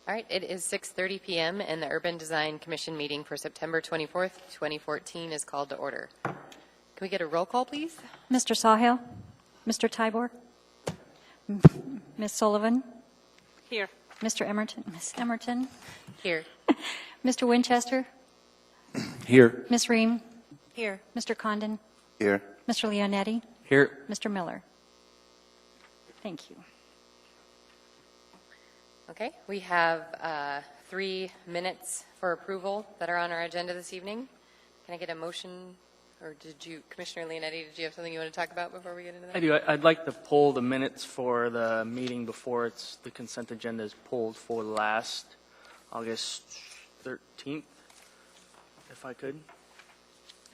All right, it is 6:30 p.m. and the Urban Design Commission meeting for September 24th, 2014 is called to order. Can we get a roll call, please? Mr. Sawhill? Mr. Tybor? Ms. Sullivan? Here. Mr. Emerton? Ms. Emerton? Here. Mr. Winchester? Here. Ms. Ream? Here. Mr. Condon? Here. Mr. Leonetti? Here. Mr. Miller? Thank you. Okay, we have 3 minutes for approval that are on our agenda this evening. Can I get a motion, or Commissioner Leonetti, did you have something you want to talk about before we get into that? I do. I'd like to pull the minutes for the meeting before the consent agenda is pulled for last August 13th, if I could.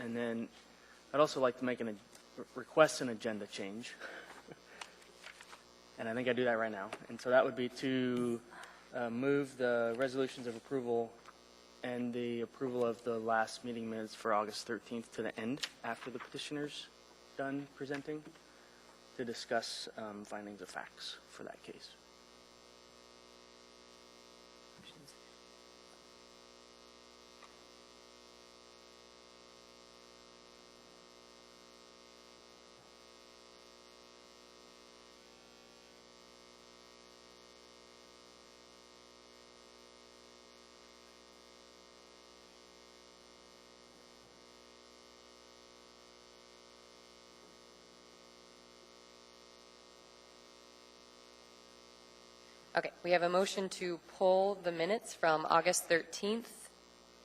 And then I'd also like to make request an agenda change. And I think I do that right now. And so that would be to move the resolutions of approval and the approval of the last meeting minutes for August 13th to the end after the petitioner's done presenting to discuss findings of facts for that case. Okay, we have a motion to pull the minutes from August 13th,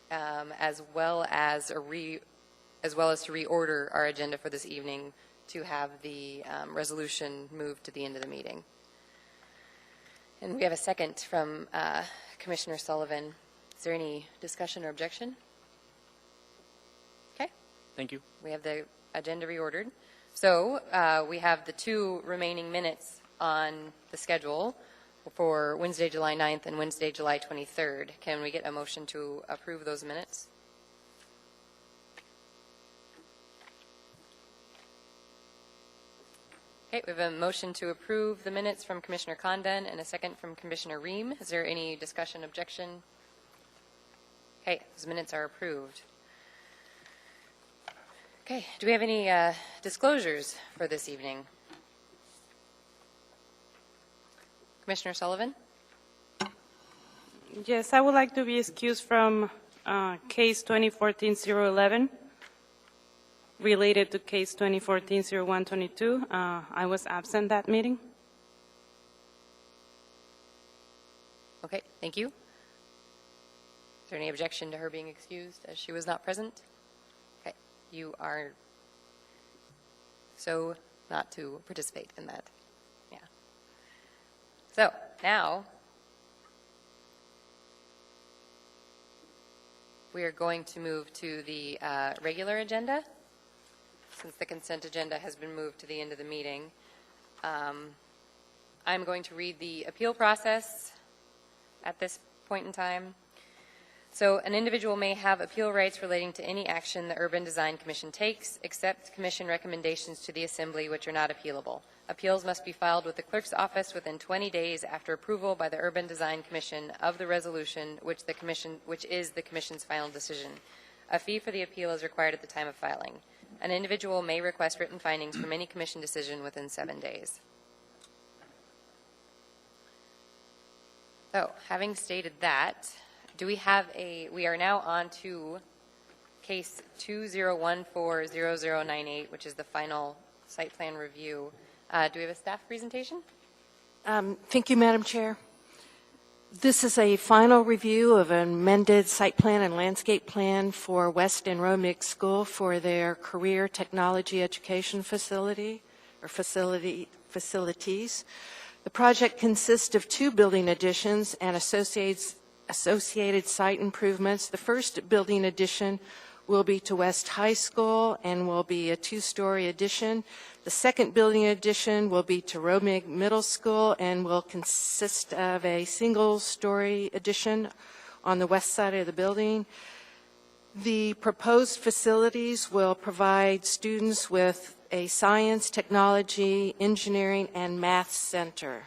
as well as to reorder our agenda for this evening to have the resolution moved to the end of the meeting. And we have a second from Commissioner Sullivan. Is there any discussion or objection? Okay. Thank you. We have the agenda reordered. So we have the 2 remaining minutes on the schedule for Wednesday, July 9th and Wednesday, July 23rd. Can we get a motion to approve those minutes? Okay, we have a motion to approve the minutes from Commissioner Condon and a second from Commissioner Ream. Is there any discussion, objection? Okay, those minutes are approved. Okay, do we have any disclosures for this evening? Commissioner Sullivan? Yes, I would like to be excused from case 2014-011 related to case 2014-0122. I was absent that meeting. Okay, thank you. Is there any objection to her being excused as she was not present? Okay, you are so not to participate in that. Yeah. So now we are going to move to the regular agenda. Since the consent agenda has been moved to the end of the meeting, I'm going to read the appeal process at this point in time. So an individual may have appeal rights relating to any action the Urban Design Commission takes, except Commission recommendations to the Assembly which are not appealable. Appeals must be filed with the Clerk's office within 20 days after approval by the Urban Design Commission of the resolution which is the Commission's final decision. A fee for the appeal is required at the time of filing. An individual may request written findings from any Commission decision within 7 days. So, having stated that, we are now on to case 20140098, which is the final site plan review. Do we have a staff presentation? Thank you, Madam Chair. This is a final review of an amended site plan and landscape plan for West Enroe School for their career technology education facility or facilities. The project consists of 2 building additions and associated site improvements. The first building addition will be to West High School and will be a 2-story addition. The second building addition will be to Romig Middle School and will consist of a single-story addition on the west side of the building. The proposed facilities will provide students with a science, technology, engineering, and math center.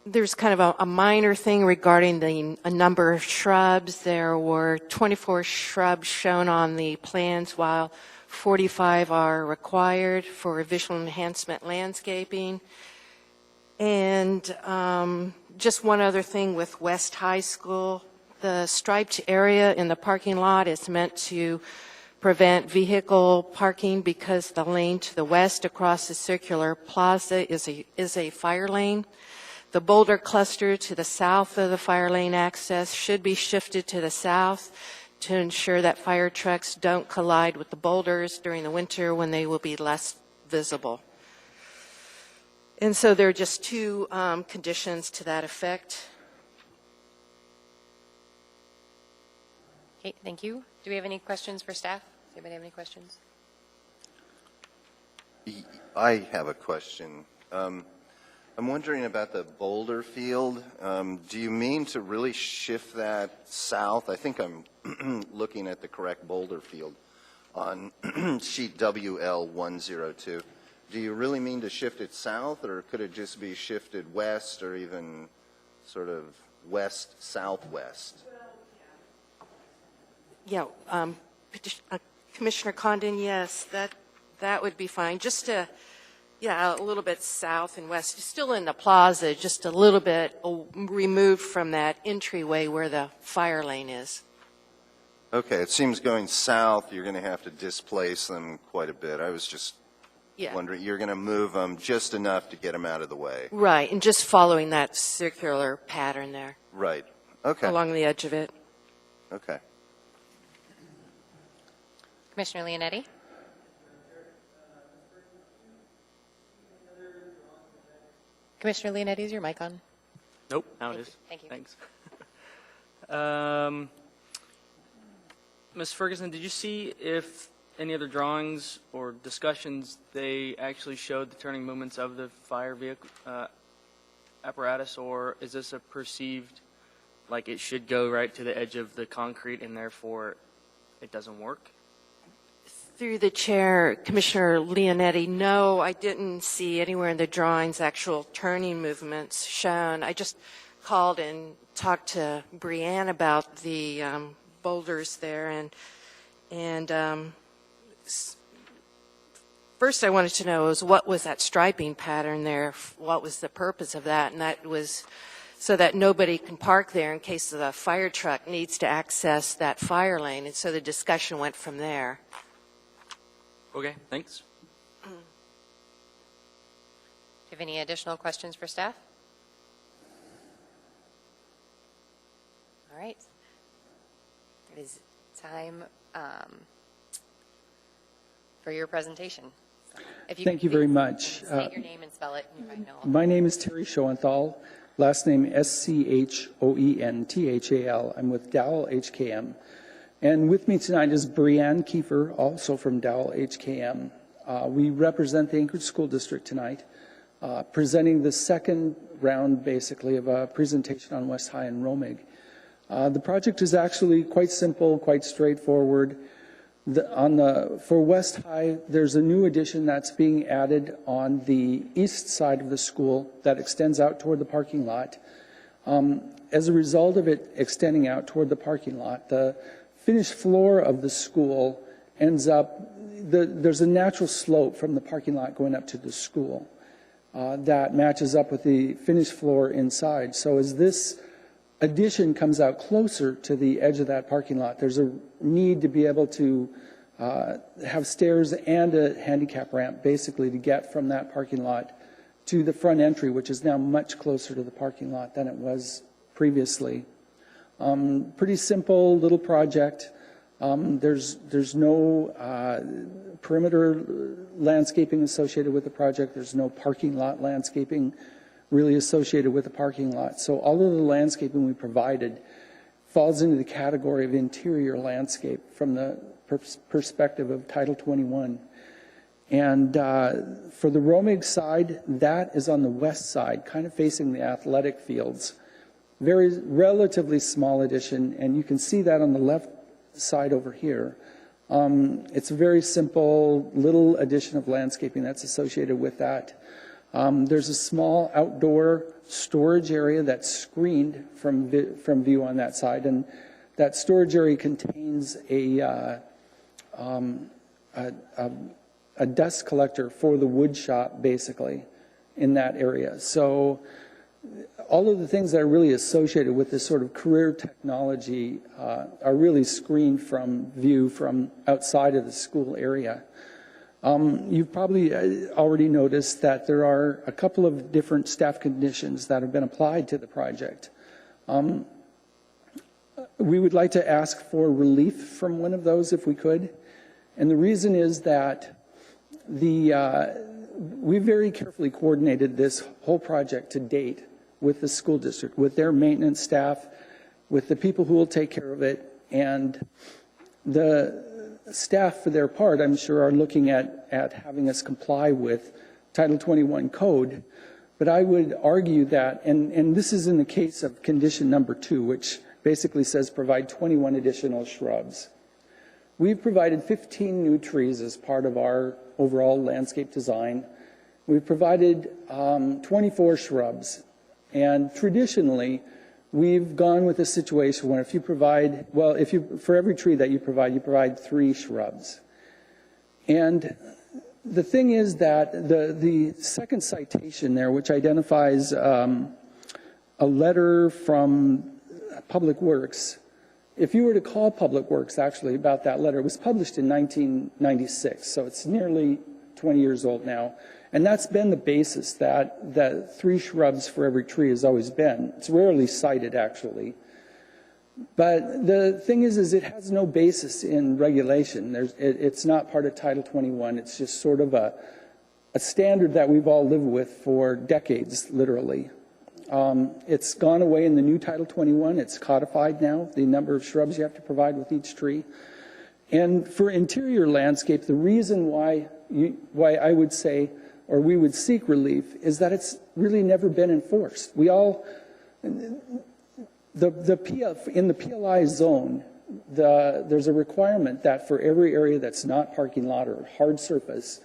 there's kind of a minor thing regarding a number of shrubs. There were 24 shrubs shown on the plans, while 45 are required for visual enhancement landscaping. And just one other thing with West High School, the striped area in the parking lot is meant to prevent vehicle parking because the lane to the west across the circular plaza is a fire lane. The boulder cluster to the south of the fire lane access should be shifted to the south to ensure that fire trucks don't collide with the boulders during the winter when they will be less visible. And so there are just two conditions to that effect. Okay, thank you. Do we have any questions for staff? Does anybody have any questions? I have a question. I'm wondering about the boulder field. Do you mean to really shift that south? I think I'm looking at the correct boulder field on sheet WL102. Do you really mean to shift it south, or could it just be shifted west or even sort of west-southwest? Yeah, Commissioner Condon, yes, that would be fine. Just a little bit south and west, still in the plaza, just a little bit removed from that entryway where the fire lane is. Okay, it seems going south, you're going to have to displace them quite a bit. I was just wondering, you're going to move them just enough to get them out of the way. Right, and just following that circular pattern there. Right. Okay. Along the edge of it. Okay. Commissioner Leonetti? Commissioner Leonetti, is your mic on? Nope, now it is. Thank you. Thanks. Ms. Ferguson, did you see if any other drawings or discussions, they actually showed the turning movements of the fire vehicle apparatus, or is this a perceived, like it should go right to the edge of the concrete and therefore it doesn't work? Through the chair, Commissioner Leonetti, no, I didn't see anywhere in the drawings actual turning movements shown. I just called and talked to Brianne about the boulders there, and first I wanted to know is what was that striping pattern there, what was the purpose of that, and that was so that nobody can park there in case the fire truck needs to access that fire lane, and so the discussion went from there. Okay, thanks. Do you have any additional questions for staff? All right. It is time for your presentation. If Thank you very much. State your name and spell it. And you know. My name is Terry Schoenthal. Last name Schoenthal. I'm with Dowell HKM. And with me tonight is Brianne Kiefer, also from Dowell HKM. We represent the Anchorage School District tonight, presenting the second round, basically, of a presentation on West High and Romig. The project is actually quite simple, quite straightforward. For West High, there's a new addition that's being added on the east side of the school that extends out toward the parking lot. As a result of it extending out toward the parking lot, the finished floor of the school ends up, there's a natural slope from the parking lot going up to the school that matches up with the finished floor inside. So as this addition comes out closer to the edge of that parking lot, there's a need to be able to have stairs and a handicap ramp, basically, to get from that parking lot to the front entry, which is now much closer to the parking lot than it was previously. Pretty simple little project. There's no perimeter landscaping associated with the project. There's no parking lot landscaping really associated with the parking lot. So all of the landscaping we provided falls into the category of interior landscape from the perspective of Title 21. And for the Romig side, that is on the west side, kind of facing the athletic fields. Very relatively small addition, and you can see that on the left side over here. It's a very simple little addition of landscaping that's associated with that. There's a small outdoor storage area that's screened from view on that side, and that storage area contains a dust collector for the wood shop, basically, in that area. So all of the things that are really associated with this sort of career technology are really screened from view from outside of the school area. You've probably already noticed that there are a couple of different staff conditions that have been applied to the project. We would like to ask for relief from one of those if we could. And the reason is that we very carefully coordinated this whole project to date with the school district, with their maintenance staff, with the people who will take care of it, and the staff, for their part, I'm sure, are looking at having us comply with Title 21 code. But I would argue that, and this is in the case of condition number 2, which basically says provide 21 additional shrubs. We've provided 15 new trees as part of our overall landscape design. We've provided 24 shrubs. And traditionally, we've gone with a situation where if you provide, well, for every tree that you provide 3 shrubs. And the thing is that the second citation there, which identifies a letter from Public Works, if you were to call Public Works actually about that letter, it was published in 1996, so it's nearly 20 years old now. And that's been the basis that 3 shrubs for every tree has always been. It's rarely cited, actually. But the thing is it has no basis in regulation. It's not part of Title 21. It's just sort of a standard that we've all lived with for decades, literally. It's gone away in the new Title 21. It's codified now, the number of shrubs you have to provide with each tree. And for interior landscape, the reason why I would say, or we would seek relief, is that it's really never been enforced. We all, in the PLI zone, there's a requirement that for every area that's not parking lot or hard surface,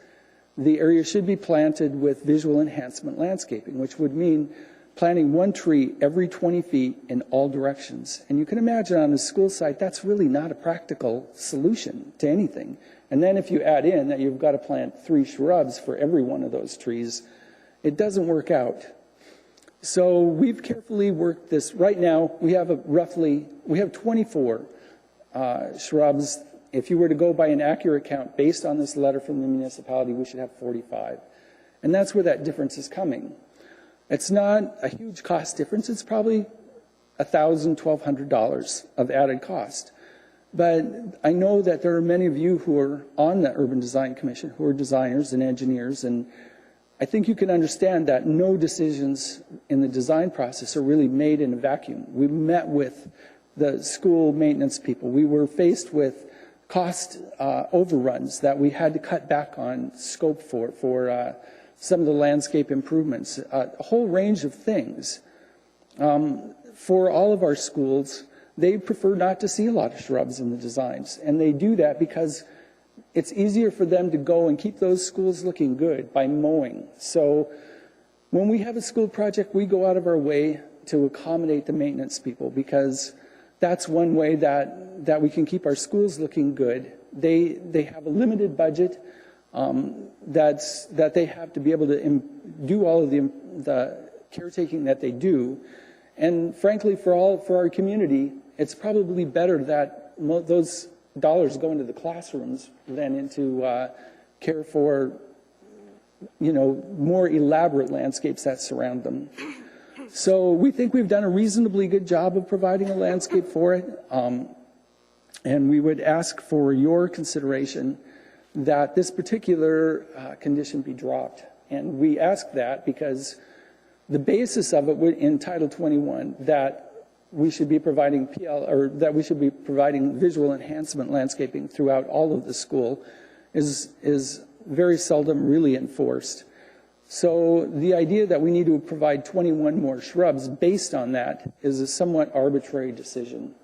the area should be planted with visual enhancement landscaping, which would mean planting 1 tree every 20 feet in all directions. And you can imagine on a school site, that's really not a practical solution to anything. And then if you add in that you've got to plant 3 shrubs for every one of those trees, it doesn't work out. So we've carefully worked this. Right now, we have 24 shrubs. If you were to go by an accurate count based on this letter from the municipality, we should have 45. And that's where that difference is coming. It's not a huge cost difference. It's probably $1,000, $1,200 of added cost. But I know that there are many of you who are on the Urban Design Commission who are designers and engineers, and I think you can understand that no decisions in the design process are really made in a vacuum. We met with the school maintenance people. We were faced with cost overruns that we had to cut back on scope for some of the landscape improvements, a whole range of things. For all of our schools, they prefer not to see a lot of shrubs in the designs, and they do that because it's easier for them to go and keep those schools looking good by mowing. So when we have a school project, we go out of our way to accommodate the maintenance people because that's one way that we can keep our schools looking good. They have a limited budget that they have to be able to do all of the caretaking that they do. And frankly, for our community, it's probably better that those dollars go into the classrooms than into care for, more elaborate landscapes that surround them. So we think we've done a reasonably good job of providing a landscape for it. And we would ask for your consideration that this particular condition be dropped. And we ask that because the basis of it in Title 21 that we should be providing that we should be providing visual enhancement landscaping throughout all of the school is very seldom really enforced. So the idea that we need to provide 21 more shrubs based on that is a somewhat arbitrary decision.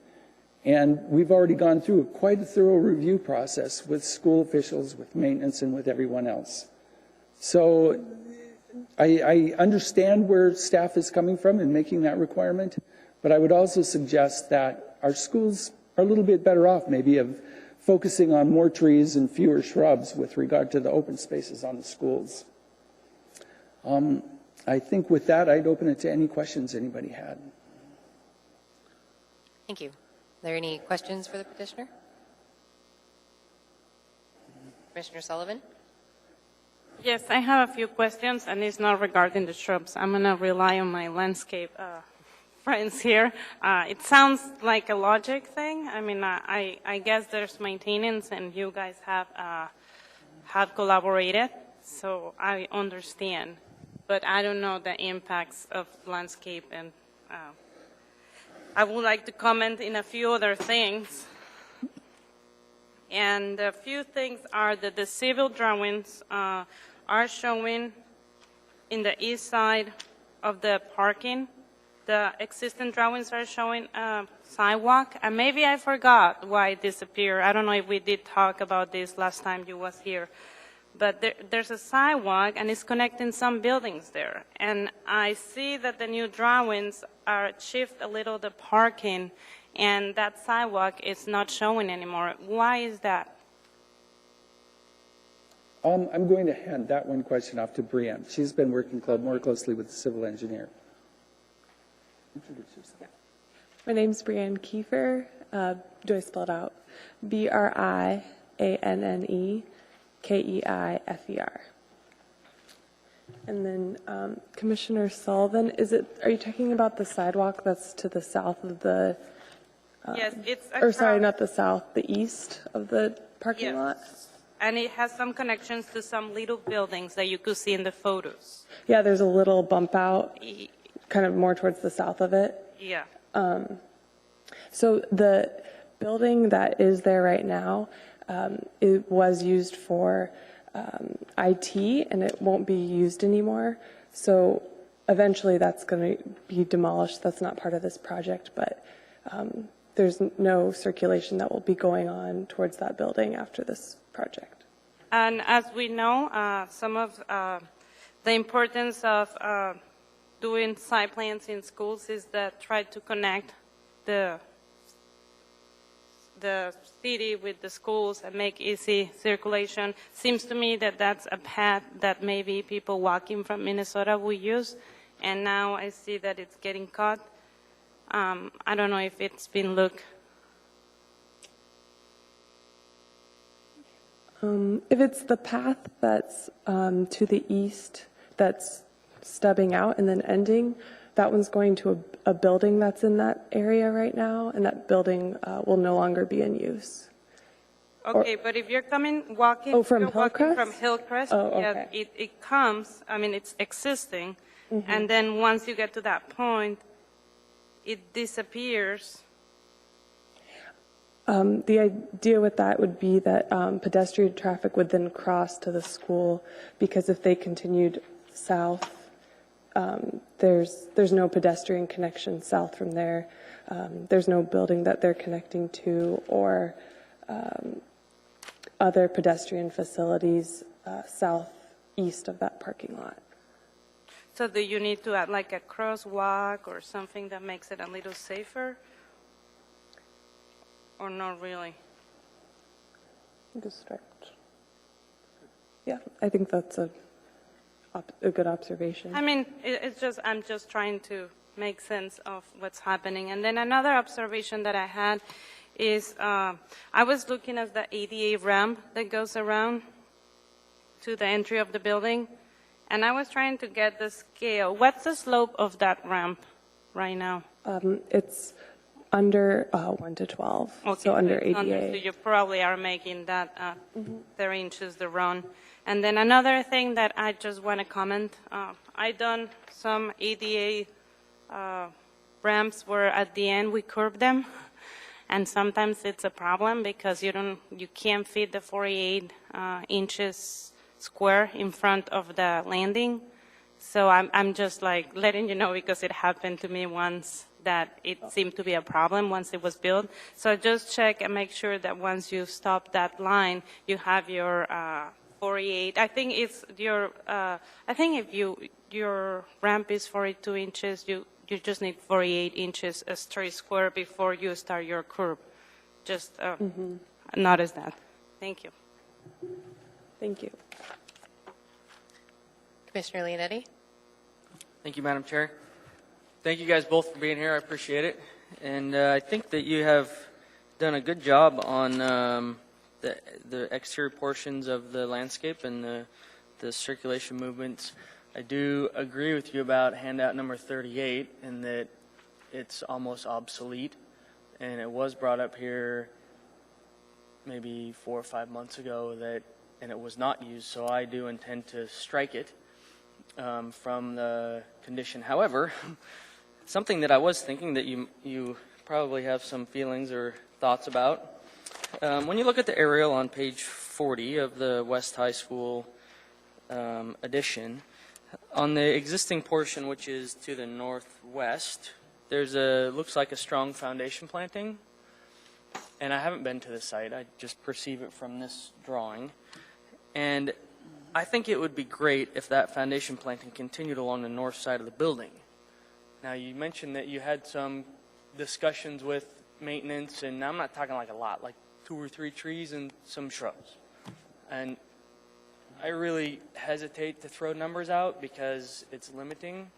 And we've already gone through quite a thorough review process with school officials, with maintenance, and with everyone else. So I understand where staff is coming from in making that requirement, but I would also suggest that our schools are a little bit better off maybe of focusing on more trees and fewer shrubs with regard to the open spaces on the schools. I think with that, I'd open it to any questions anybody had. Thank you. Are there any questions for the petitioner? Commissioner Sullivan? Yes, I have a few questions, and it's not regarding the shrubs. I'm going to rely on my landscape friends here. It sounds like a logic thing. I mean, I guess there's maintenance, and you guys have collaborated, so I understand. But I don't know the impacts of landscape, and I would like to comment in a few other things. And a few things are that the civil drawings are showing in the east side of the parking. The existing drawings are showing a sidewalk, and maybe I forgot why it disappeared. I don't know if we did talk about this last time you was here. But there's a sidewalk, and it's connecting some buildings there. And I see that the new drawings are shift a little the parking, and that sidewalk is not showing anymore. Why is that? I'm going to hand that one question off to Brianne. She's been working more closely with the civil engineer. Introduce yourself. My name's Brianne Kiefer. Do I spell it out? BrianneKeifer. And then Commissioner Sullivan, are you talking about the sidewalk that's to the south of the? Yes, it's Or sorry, not the south, the east of the parking lot. And it has some connections to some little buildings that you could see in the photos. Yeah, there's a little bump out, kind of more towards the south of it. Yeah. So the building that is there right now, it was used for IT, and it won't be used anymore. So eventually that's going to be demolished. That's not part of this project, but there's no circulation that will be going on towards that building after this project. And as we know, some of the importance of doing site plans in schools is that try to connect the city with the schools and make easy circulation. Seems to me that that's a path that maybe people walking from Minnesota will use, and now I see that it's getting cut. I don't know if it's been looked. If it's the path that's to the east that's stubbing out and then ending, that one's going to a building that's in that area right now, and that building will no longer be in use. Okay, but if you're walking from you're walking Hillcrest? from Hillcrest, Oh, okay. yeah, it comes, I mean, it's existing, and then once you get to that point, it disappears. The idea with that would be that pedestrian traffic would then cross to the school, because if they continued south, there's no pedestrian connection south from there. There's no building that they're connecting to, or other pedestrian facilities southeast of that parking lot. So do you need to add like a crosswalk or something that makes it a little safer? Or not really? District. Yeah, I think that's a good observation. I mean, I'm just trying to make sense of what's happening. And then another observation that I had is I was looking at the ADA ramp that goes around to the entry of the building, and I was trying to get the scale. What's the slope of that ramp right now? It's under 1 to 12, Okay, so under it's ADA. So you probably are making that 30 inches the run. And then another thing that I just want to comment, I done some ADA ramps where at the end we curve them, and sometimes it's a problem because you can't fit the 48 inches square in front of the landing. So I'm just like letting you know, because it happened to me once that it seemed to be a problem once it was built. So just check and make sure that once you stop that line, you have your 48. I think it's your, I think if your ramp is 42 inches, you just need 48 inches a straight square before you start your curb. Just notice that. Thank you. Thank you. Commissioner Leonetti? Thank you, Madam Chair. Thank you guys both for being here. I appreciate it. And I think that you have done a good job on the exterior portions of the landscape and the circulation movements. I do agree with you about handout number 38 in that it's almost obsolete. And it was brought up here maybe 4 or 5 months ago and it was not used. So I do intend to strike it from the condition. However, something that I was thinking that you probably have some feelings or thoughts about. When you look at the aerial on page 40 of the West High School edition, on the existing portion, which is to the northwest, looks like a strong foundation planting. And I haven't been to the site. I just perceive it from this drawing. And I think it would be great if that foundation planting continued along the north side of the building. Now, you mentioned that you had some discussions with maintenance, and I'm not talking like a lot, like 2 or 3 trees and some shrubs. And I really hesitate to throw numbers out because it's limiting.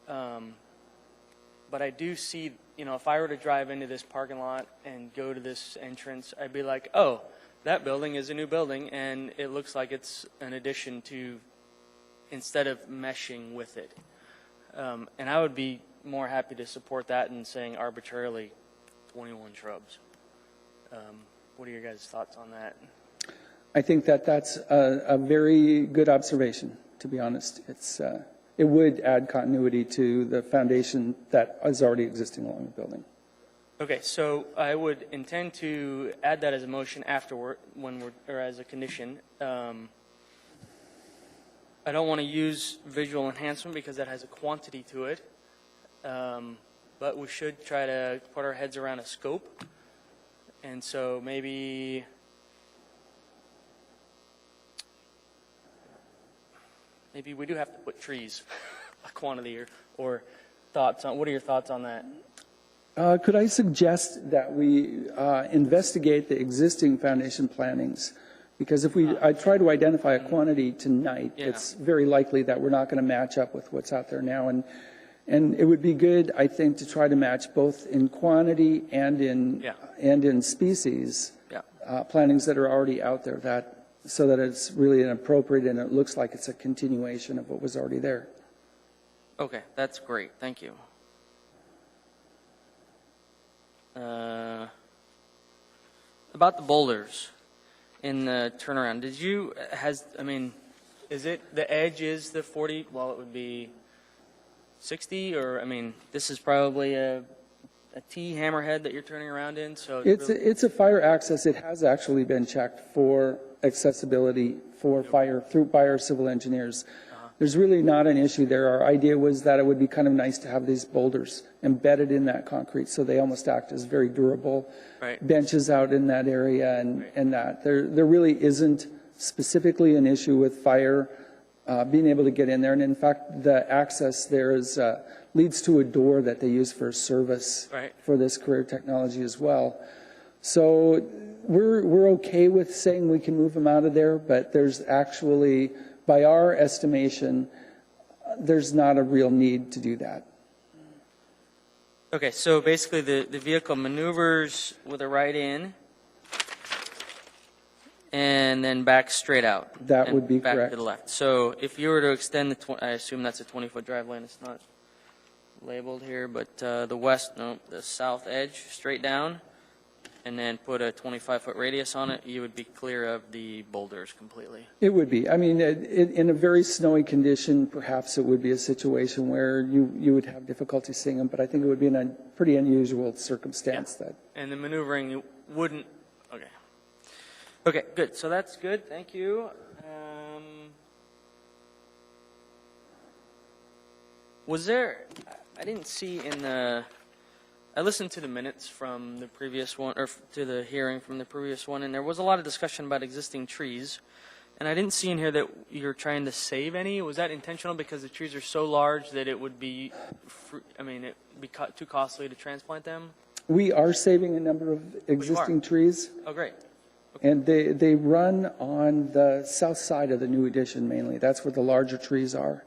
But I do see, if I were to drive into this parking lot and go to this entrance, I'd be like, oh, that building is a new building, and it looks like it's an addition to, instead of meshing with it. And I would be more happy to support that than saying arbitrarily 21 shrubs. What are your guys' thoughts on that? I think that's a very good observation, to be honest. It would add continuity to the foundation that is already existing along the building. Okay, so I would intend to add that as a motion afterward, or as a condition. I don't want to use visual enhancement because that has a quantity to it, but we should try to put our heads around a scope. And so maybe we do have to put trees, a quantity or thoughts on. What are your thoughts on that? Could I suggest that we investigate the existing foundation plantings? Because if I try to identify a quantity tonight, it's very likely that we're not going to match up with what's out there now. And it would be good, I think, to try to match both in quantity and in species plantings that are already out there, so that it's really an appropriate and it looks like it's a continuation of what was already there. Okay, that's great. Thank you. About the boulders in the turnaround, is it the edge is the 40? Well, it would be 60, or this is probably a T hammerhead that you're turning around in. So it's a fire access. It has actually been checked for accessibility for fire by our civil engineers. There's really not an issue there. Our idea was that it would be kind of nice to have these boulders embedded in that concrete, so they almost act as very durable benches out in that area, and that there really isn't specifically an issue with fire being able to get in there. And in fact, the access there leads to a door that they use for service for this career technology as well. So we're okay with saying we can move them out of there, but there's actually, by our estimation, there's not a real need to do that. Okay, so basically the vehicle maneuvers with a right in and then back straight out. That would be back correct. to the left. So if you were to extend I assume that's a 20-foot drive lane. It's not labeled here, but the south edge straight down, and then put a 25-foot radius on it, you would be clear of the boulders completely. It would be. In a very snowy condition, perhaps it would be a situation where you would have difficulty seeing them, but I think it would be in a pretty unusual circumstance. And the maneuvering, you wouldn't. Okay, good. So that's good. Thank you. Was there? I didn't see in the. I listened to the minutes from the previous one, or to the hearing from the previous one, and there was a lot of discussion about existing trees. And I didn't see in here that you're trying to save any. Was that intentional because the trees are so large that it would be, it'd be too costly to transplant them? We are saving a number of existing trees, Oh, great. and they run on the south side of the new addition mainly. That's where the larger trees are.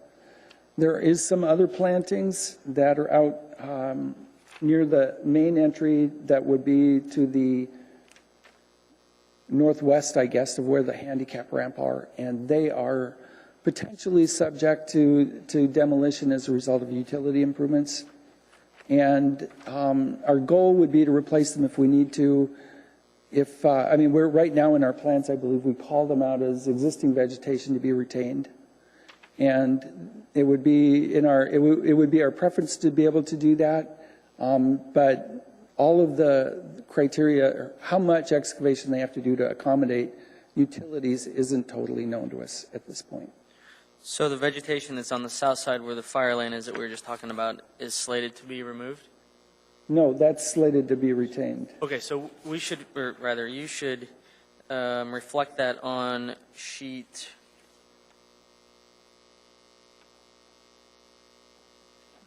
There is some other plantings that are out near the main entry that would be to the northwest, I guess, of where the handicap ramp are, and they are potentially subject to demolition as a result of utility improvements. And our goal would be to replace them if we need to. We're right now in our plans, I believe we call them out as existing vegetation to be retained. And it would be it would be our preference to be able to do that. But all of the criteria, how much excavation they have to do to accommodate utilities isn't totally known to us at this point. So the vegetation that's on the south side where the fire lane is that we were just talking about is slated to be removed? No, that's slated to be retained. Okay, so we should, or rather, you should reflect that on sheet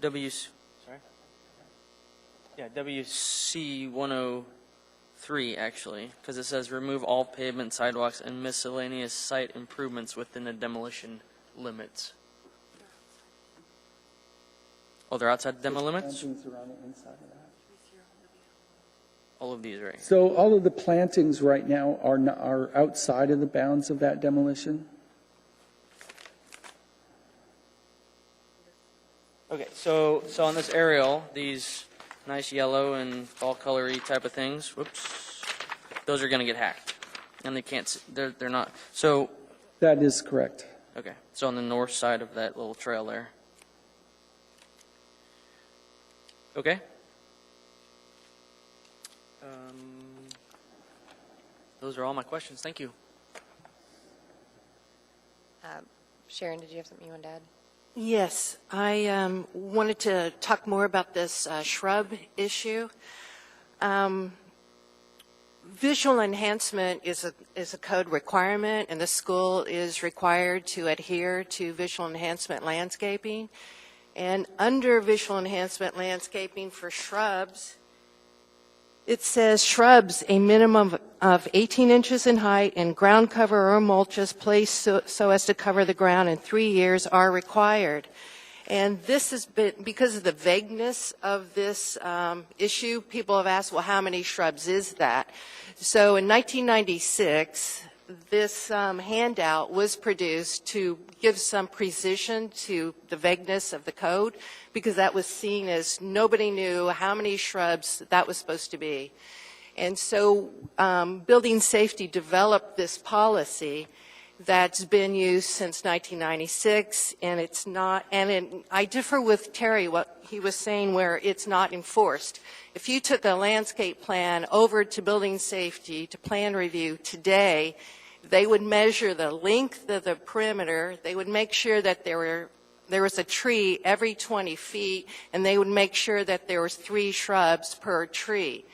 WC 103, actually, because it says remove all pavement, sidewalks, and miscellaneous site improvements within the demolition limits. Oh, they're outside the demo limits? Plantings around the inside of that. All of these, right? So all of the plantings right now are outside of the bounds of that demolition. Okay, so on this aerial, these nice yellow and fall colory type of things, whoops, those are going to get hacked, and they can't. They're not. So That is correct. okay, so on the north side of that little trail there. Okay. Those are all my questions. Thank you. Sharon, did you have something you wanted to add? Yes, I wanted to talk more about this shrub issue. Visual enhancement is a code requirement, and the school is required to adhere to visual enhancement landscaping. And under visual enhancement landscaping for shrubs, it says shrubs a minimum of 18 inches in height and ground cover or mulches placed so as to cover the ground in 3 years are required. And this has been, because of the vagueness of this issue, people have asked, well, how many shrubs is that? So in 1996, this handout was produced to give some precision to the vagueness of the code, because that was seen as nobody knew how many shrubs that was supposed to be. And so building safety developed this policy that's been used since 1996, and it's not, and I differ with Terry what he was saying where it's not enforced. If you took a landscape plan over to building safety to plan review today, they would measure the length of the perimeter, they would make sure that there was a tree every 20 feet, and they would make sure that there was 3 shrubs per tree.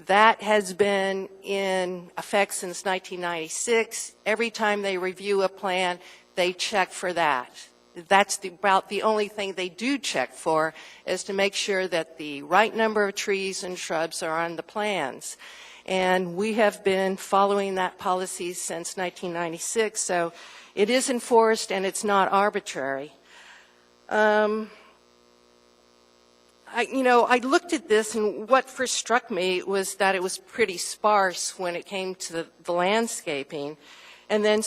That has been in effect since 1996. Every time they review a plan, they check for that. That's about the only thing they do check for, is to make sure that the right number of trees and shrubs are on the plans. And we have been following that policy since 1996, so it is enforced and it's not arbitrary. I looked at this, and what first struck me was that it was pretty sparse when it came to the landscaping. And then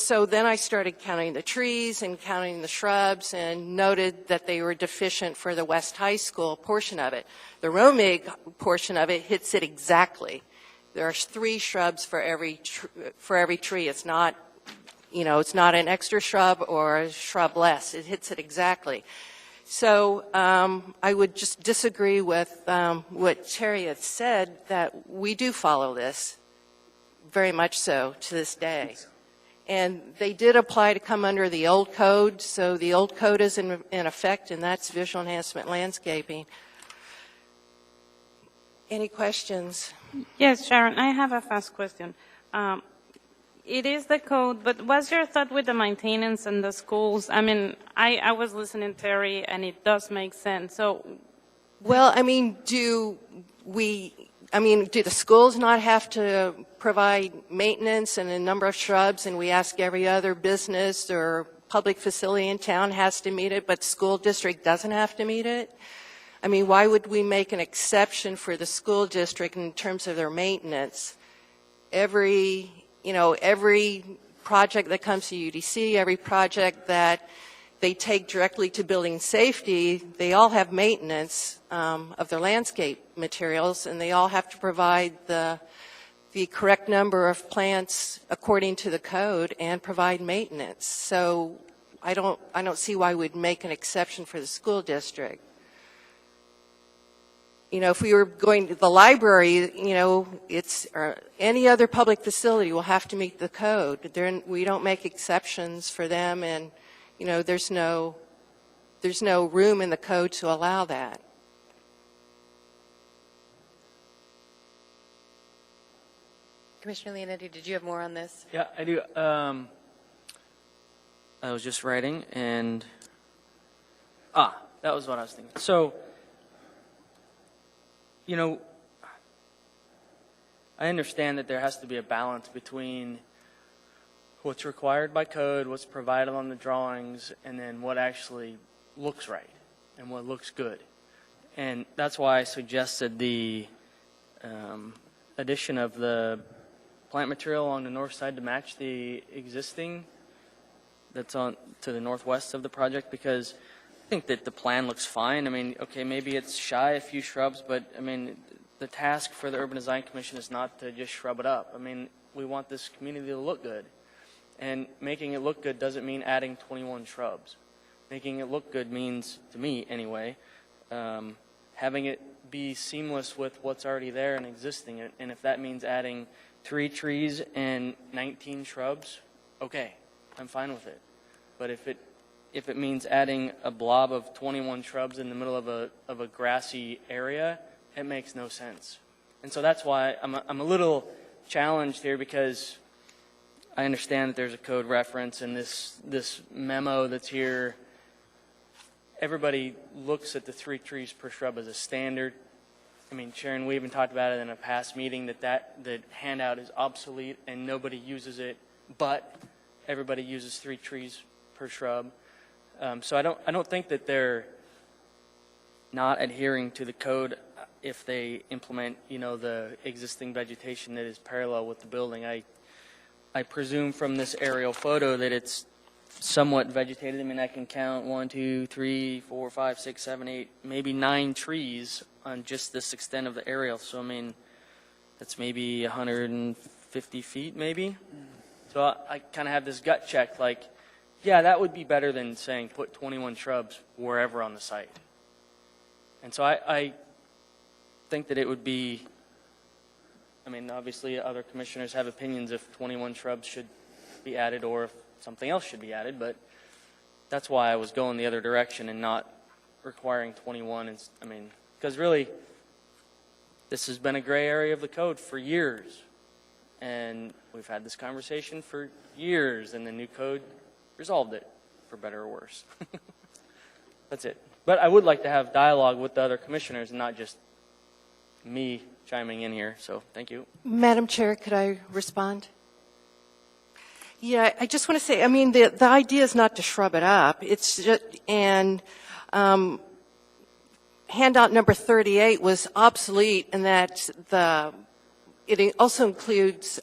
I started counting the trees and counting the shrubs and noted that they were deficient for the West High School portion of it. The Romig portion of it hits it exactly. There are 3 shrubs for every tree. It's not, it's not an extra shrub or a shrub less. It hits it exactly. So I would just disagree with what Terry had said, that we do follow this, very much so to this day. And they did apply to come under the old code, so the old code is in effect, and that's visual enhancement landscaping. Any questions? Yes, Sharon, I have a fast question. It is the code, but what's your thought with the maintenance and the schools? I mean, I was listening to Terry, and it does make sense. So, Well, I mean, do the schools not have to provide maintenance and a number of shrubs, and we ask every other business or public facility in town has to meet it, but the school district doesn't have to meet it? I mean, why would we make an exception for the school district in terms of their maintenance? Every project that comes to UDC, every project that they take directly to building safety, they all have maintenance of their landscape materials, and they all have to provide the correct number of plants according to the code and provide maintenance. So I don't see why we'd make an exception for the school district. If we were going to the library, or any other public facility will have to meet the code. We don't make exceptions for them, and there's no room in the code to allow that. Commissioner Leonetti, did you have more on this? Yeah, I do. I was just writing, and that was what I was thinking. So, I understand that there has to be a balance between what's required by code, what's provided on the drawings, and then what actually looks right and what looks good. And that's why I suggested the addition of the plant material on the north side to match the existing that's on to the northwest of the project, because I think that the plan looks fine. I mean, okay, maybe it's shy a few shrubs, but I mean, the task for the Urban Design Commission is not to just shrub it up. I mean, we want this community to look good. And making it look good doesn't mean adding 21 shrubs. Making it look good means, to me anyway, having it be seamless with what's already there and existing. And if that means adding 3 trees and 19 shrubs, okay, I'm fine with it. But if it means adding a blob of 21 shrubs in the middle of a grassy area, it makes no sense. And so that's why I'm a little challenged here, because I understand that there's a code reference and this memo that's here. Everybody looks at the 3 trees per shrub as a standard. I mean, Sharon, we even talked about it in a past meeting that the handout is obsolete and nobody uses it, but everybody uses 3 trees per shrub. So I don't think that they're not adhering to the code if they implement, the existing vegetation that is parallel with the building. I presume from this aerial photo that it's somewhat vegetated. I mean, I can count 1, 2, 3, 4, 5, 6, 7, 8, maybe 9 trees on just this extent of the aerial. So, I mean, that's maybe 150 feet, maybe. So I kind of have this gut check, like, yeah, that would be better than saying put 21 shrubs wherever on the site. And so I think that it would be, I mean, obviously other commissioners have opinions if 21 shrubs should be added or if something else should be added, but that's why I was going the other direction and not requiring 21. And, I mean, because really, this has been a gray area of the code for years. And we've had this conversation for years, and the new code resolved it, for better or worse. That's it. But I would like to have dialogue with the other commissioners and not just me chiming in here. So thank you. Madam Chair, could I respond? Yeah, I just want to say, I mean, the idea is not to shrub it up. It's just, and handout number 38 was obsolete in that it also includes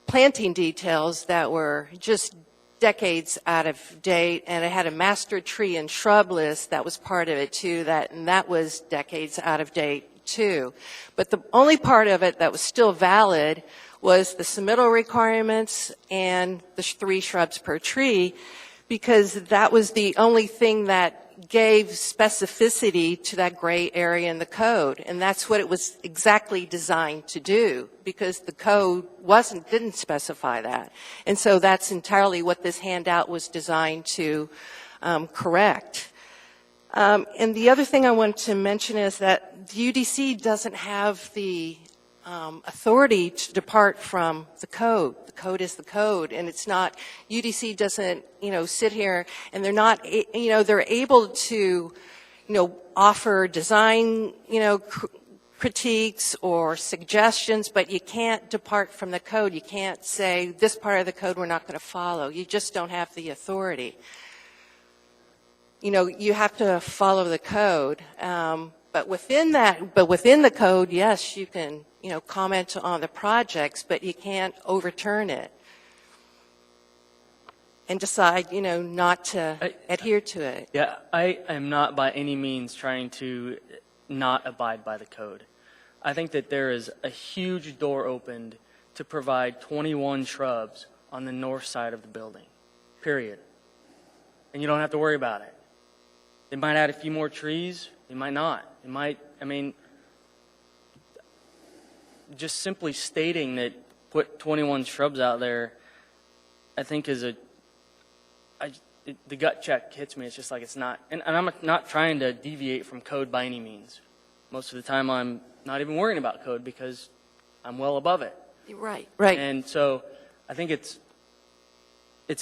planting details that were just decades out of date, and it had a master tree and shrub list that was part of it too, and that was decades out of date too. But the only part of it that was still valid was the submittal requirements and the 3 shrubs per tree, because that was the only thing that gave specificity to that gray area in the code. And that's what it was exactly designed to do, because the code didn't specify that. And so that's entirely what this handout was designed to correct. And the other thing I wanted to mention is that the UDC doesn't have the authority to depart from the code. The code is the code, and it's not, UDC doesn't, sit here, and they're not, they're able to, offer design, critiques or suggestions, but you can't depart from the code. You can't say, this part of the code we're not going to follow. You just don't have the authority. You have to follow the code. But within the code, yes, you can, comment on the projects, but you can't overturn it and decide, not to adhere to it. Yeah, I am not by any means trying to not abide by the code. I think that there is a huge door opened to provide 21 shrubs on the north side of the building, period. And you don't have to worry about it. They might add a few more trees. They might not. It might, just simply stating that put 21 shrubs out there, I think is the gut check hits me. It's just like it's not, and I'm not trying to deviate from code by any means. Most of the time I'm not even worrying about code because I'm well above it. Right. And so I think it's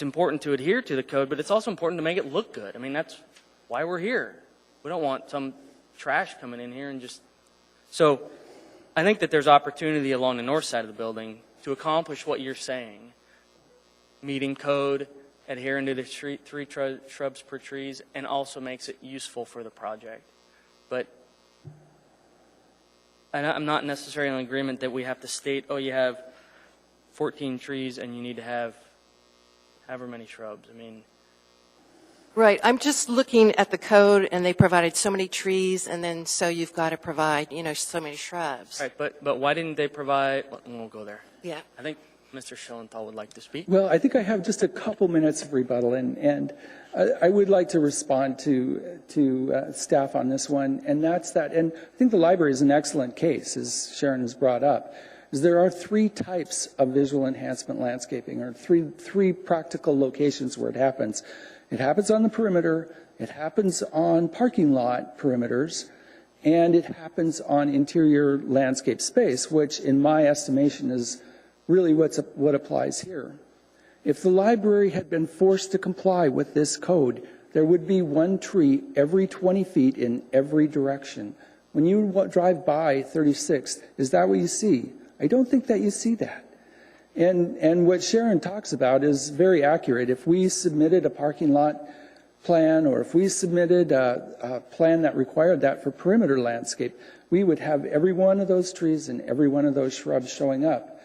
important to adhere to the code, but it's also important to make it look good. That's why we're here. We don't want some trash coming in here and just... So I think that there's opportunity along the north side of the building to accomplish what you're saying. Meeting code, adhering to the three shrubs per trees, and also makes it useful for the project. But I'm not necessarily in agreement that we have to state, oh, you have 14 trees and you need to have however many shrubs. Right. I'm just looking at the code, and they provided so many trees, and then so you've got to provide, so many shrubs. Right, but why didn't they provide... Well, we won't go there. Yeah. I think Mr. Schillenthal would like to speak. Well, I think I have just a couple minutes of rebuttal, and I would like to respond to staff on this one, and that's that. And I think the library is an excellent case, as Sharon has brought up, is there are three types of visual enhancement landscaping, or three practical locations where it happens. It happens on the perimeter, it happens on parking lot perimeters, and it happens on interior landscape space, which in my estimation is really what applies here. If the library had been forced to comply with this code, there would be one tree every 20 feet in every direction. When you drive by 36th, is that what you see? I don't think that you see that. And what Sharon talks about is very accurate. If we submitted a parking lot plan, or if we submitted a plan that required that for perimeter landscape, we would have every one of those trees and every one of those shrubs showing up.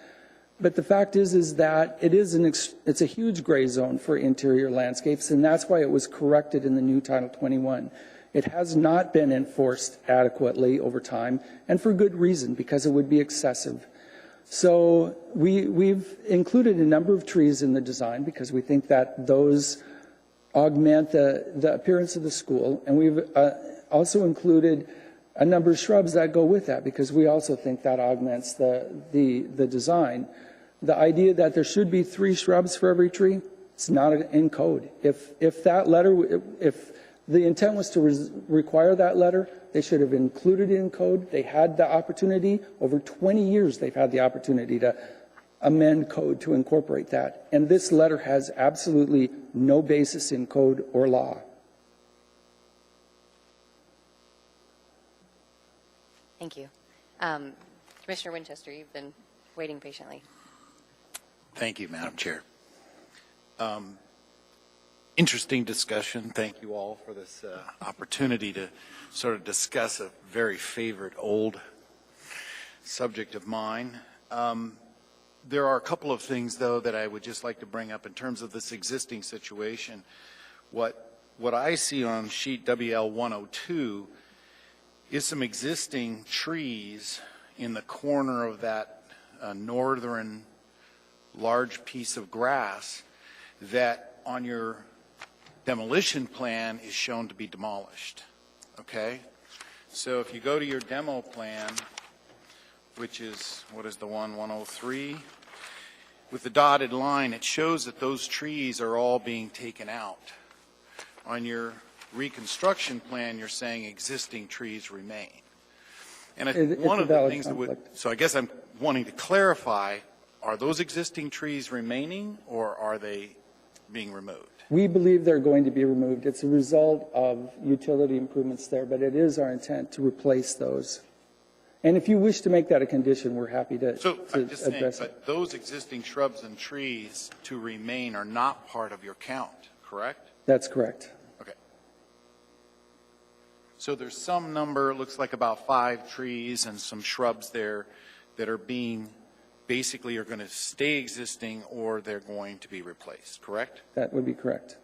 But the fact is that it's a huge gray zone for interior landscapes, and that's why it was corrected in the new Title 21. It has not been enforced adequately over time, and for good reason, because it would be excessive. So we've included a number of trees in the design because we think that those augment the appearance of the school, and we've also included a number of shrubs that go with that because we also think that augments the design. The idea that there should be 3 shrubs for every tree, it's not in code. If the intent was to require that letter, they should have included it in code. They had the opportunity. Over 20 years, they've had the opportunity to amend code to incorporate that. And this letter has absolutely no basis in code or law. Thank you. Commissioner Winchester, you've been waiting patiently. Thank you, Madam Chair. Interesting discussion. Thank you all for this opportunity to sort of discuss a very favorite old subject of mine. There are a couple of things, though, that I would just like to bring up in terms of this existing situation. What I see on sheet WL 102 is some existing trees in the corner of that northern large piece of grass that on your demolition plan is shown to be demolished. Okay? So if you go to your demo plan, which is, what is the one, 103? With the dotted line, it shows that those trees are all being taken out. On your reconstruction plan, you're saying existing trees remain. And one of the things that would, so I guess wanting to clarify, are those existing trees remaining, or are they being removed? We believe they're going to be removed. It's a result of utility improvements there, but it is our intent to replace those. And if you wish to make that a condition, we're happy to So I'm just saying, address it. but those existing shrubs and trees to remain are not part of your count, correct? That's correct. Okay. So there's some number, it looks like about 5 trees and some shrubs there that are being, basically are going to stay existing or they're going to be replaced, correct? That would be correct.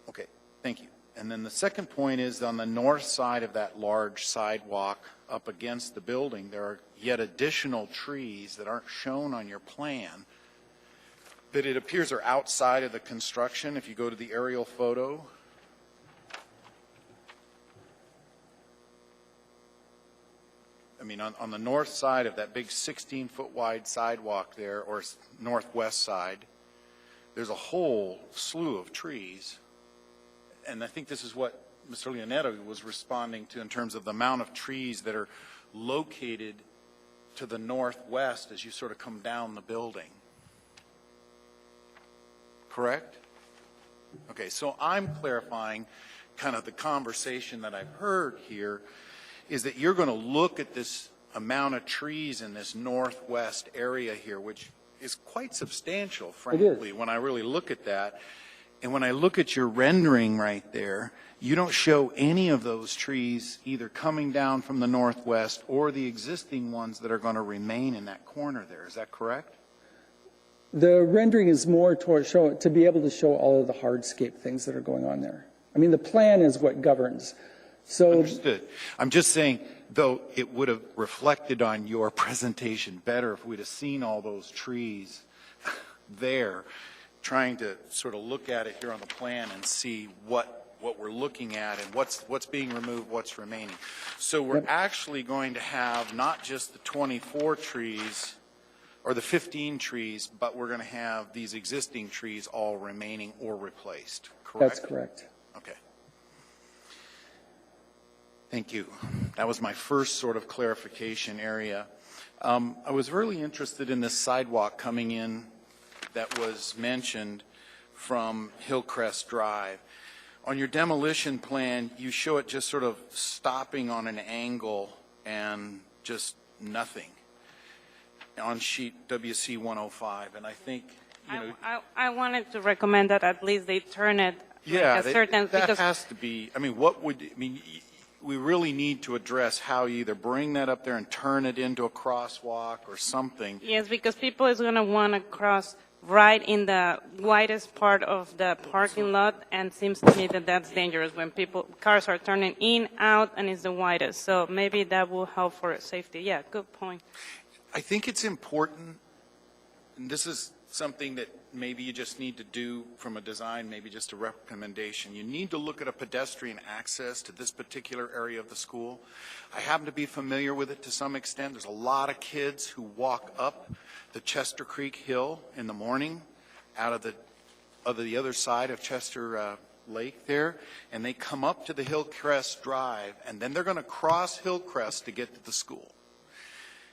Okay, thank you. And then the second point is on the north side of that large sidewalk up against the building, there are yet additional trees that aren't shown on your plan that it appears are outside of the construction. If you go to the aerial photo, I mean, on the north side of that big 16-foot wide sidewalk there, or northwest side, there's a whole slew of trees. And I think this is what Mr. Leonetto was responding to in terms of the amount of trees that are located to the northwest as you sort of come down the building. Correct? Okay, so I'm clarifying kind of the conversation that I've heard here is that you're going to look at this amount of trees in this northwest area here, which is quite substantial, frankly, when I really look at that. And when I look at your rendering right there, you don't show any of those trees either coming down from the northwest or the existing ones that are going to remain in that corner there. Is that correct? The rendering is more to be able to show all of the hardscape things that are going on there. I mean, the plan is what governs. So Understood. I'm just saying, though, it would have reflected on your presentation better if we'd have seen all those trees there, trying to sort of look at it here on the plan and see what we're looking at and what's being removed, what's remaining. So we're actually going to have not just the 24 trees or the 15 trees, but we're going to have these existing trees all remaining or replaced, correct? that's correct. Okay. Thank you. That was my first sort of clarification area. I was really interested in this sidewalk coming in that was mentioned from Hillcrest Drive. On your demolition plan, you show it just sort of stopping on an angle and just nothing on sheet WC 105. And I think, you know, I wanted to recommend that at least they turn it yeah, like a certain, that because has to be, I mean, we really need to address how you either bring that up there and turn it into a crosswalk or something. yes, because people is going to want to cross right in the widest part of the parking lot, and seems to me that that's dangerous when cars are turning in, out, and it's the widest. So maybe that will help for safety. Yeah, good point. I think it's important, and this is something that maybe you just need to do from a design, maybe just a recommendation. You need to look at a pedestrian access to this particular area of the school. I happen to be familiar with it to some extent. There's a lot of kids who walk up the Chester Creek Hill in the morning out of the other side of Chester Lake there, and they come up to the Hillcrest Drive, and then they're going to cross Hillcrest to get to the school.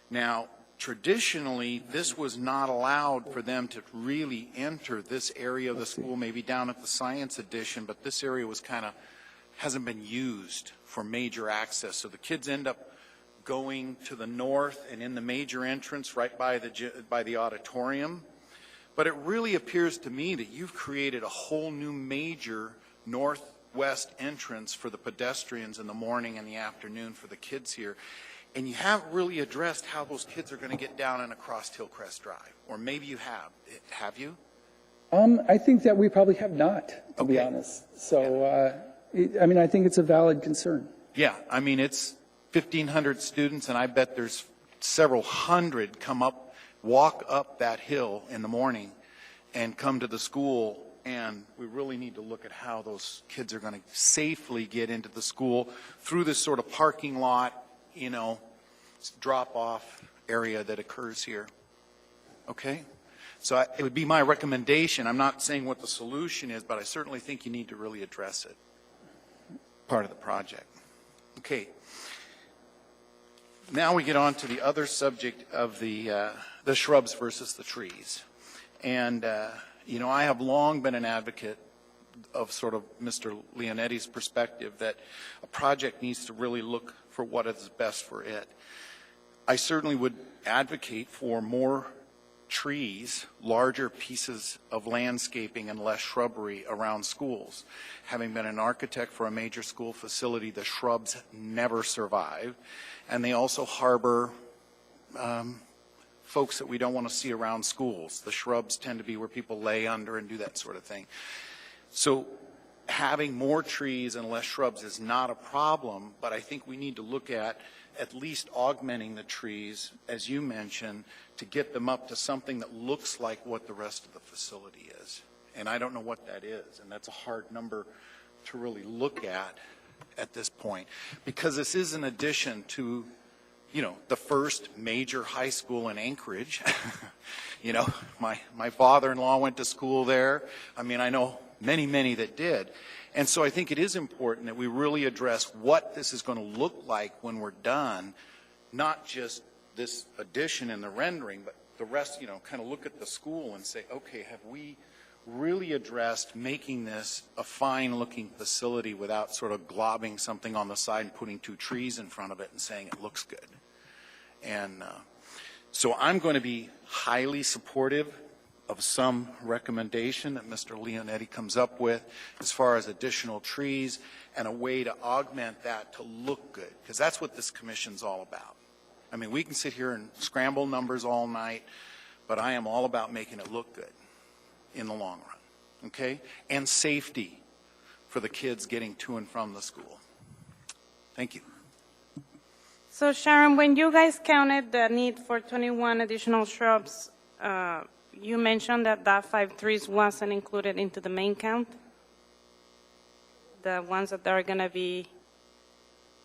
Now, traditionally, this was not allowed for them to really enter this area of the school, maybe down at the Science Edition, but this area was hasn't been used for major access. So the kids end up going to the north and in the major entrance right by the auditorium. But it really appears to me that you've created a whole new major northwest entrance for the pedestrians in the morning and the afternoon for the kids here. And you haven't really addressed how those kids are going to get down and across Hillcrest Drive. Or maybe you have. Have you? I think that we probably have not, to be honest. So, I mean, I think it's a valid concern. Yeah, I mean, it's 1,500 students, and I bet there's several hundred walk up that hill in the morning and come to the school, and we really need to look at how those kids are going to safely get into the school through this sort of parking lot, you know, drop-off area that occurs here. Okay? So it would be my recommendation. I'm not saying what the solution is, but I certainly think you need to really address it. Part of the project. Okay. now we get on to the other subject of the shrubs versus the trees. And, I have long been an advocate of sort of Mr. Leonetti's perspective that a project needs to really look for what is best for it. I certainly would advocate for more trees, larger pieces of landscaping and less shrubbery around schools. Having been an architect for a major school facility, the shrubs never survive, and they also harbor folks that we don't want to see around schools. The shrubs tend to be where people lay under and do that sort of thing. So having more trees and less shrubs is not a problem, but I think we need to look at least augmenting the trees, as you mentioned, to get them up to something that looks like what the rest of the facility is. And I don't know what that is, and that's a hard number to really look at this point, because this is an addition to, the first major high school in Anchorage. My father-in-law went to school there. I mean, I know many that did. And so I think it is important that we really address what this is going to look like when we're done, not just this addition and the rendering, but the rest, kind of look at the school and say, okay, have we really addressed making this a fine-looking facility without sort of globbing something on the side and putting 2 trees in front of it and saying it looks good? And so I'm going to be highly supportive of some recommendation that Mr. Leonetti comes up with as far as additional trees and a way to augment that to look good, because that's what this commission's all about. I mean, we can sit here and scramble numbers all night, but I am all about making it look good in the long run, okay? And safety for the kids getting to and from the school. Thank you. So Sharon, when you guys counted the need for 21 additional shrubs, you mentioned that 5 trees wasn't included into the main count? The ones that are going to be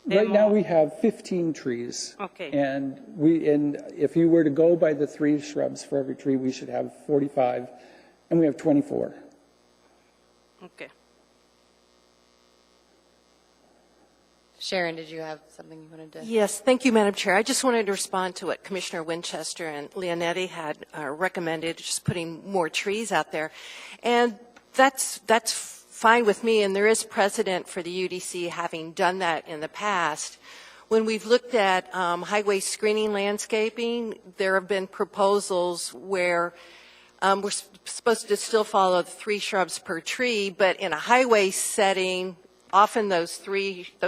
Right now, we have 15 trees. Okay. And if you were to go by the 3 shrubs for every tree, we should have 45, and we have 24. Okay. Sharon, did you have something you wanted to? Yes, thank you, Madam Chair. I just wanted to respond to what Commissioner Winchester and Leonetti had recommended, just putting more trees out there. And that's fine with me, and there is precedent for the UDC having done that in the past. When we've looked at highway screening landscaping, there have been proposals where we're supposed to still follow the 3 shrubs per tree, but in a highway setting, often those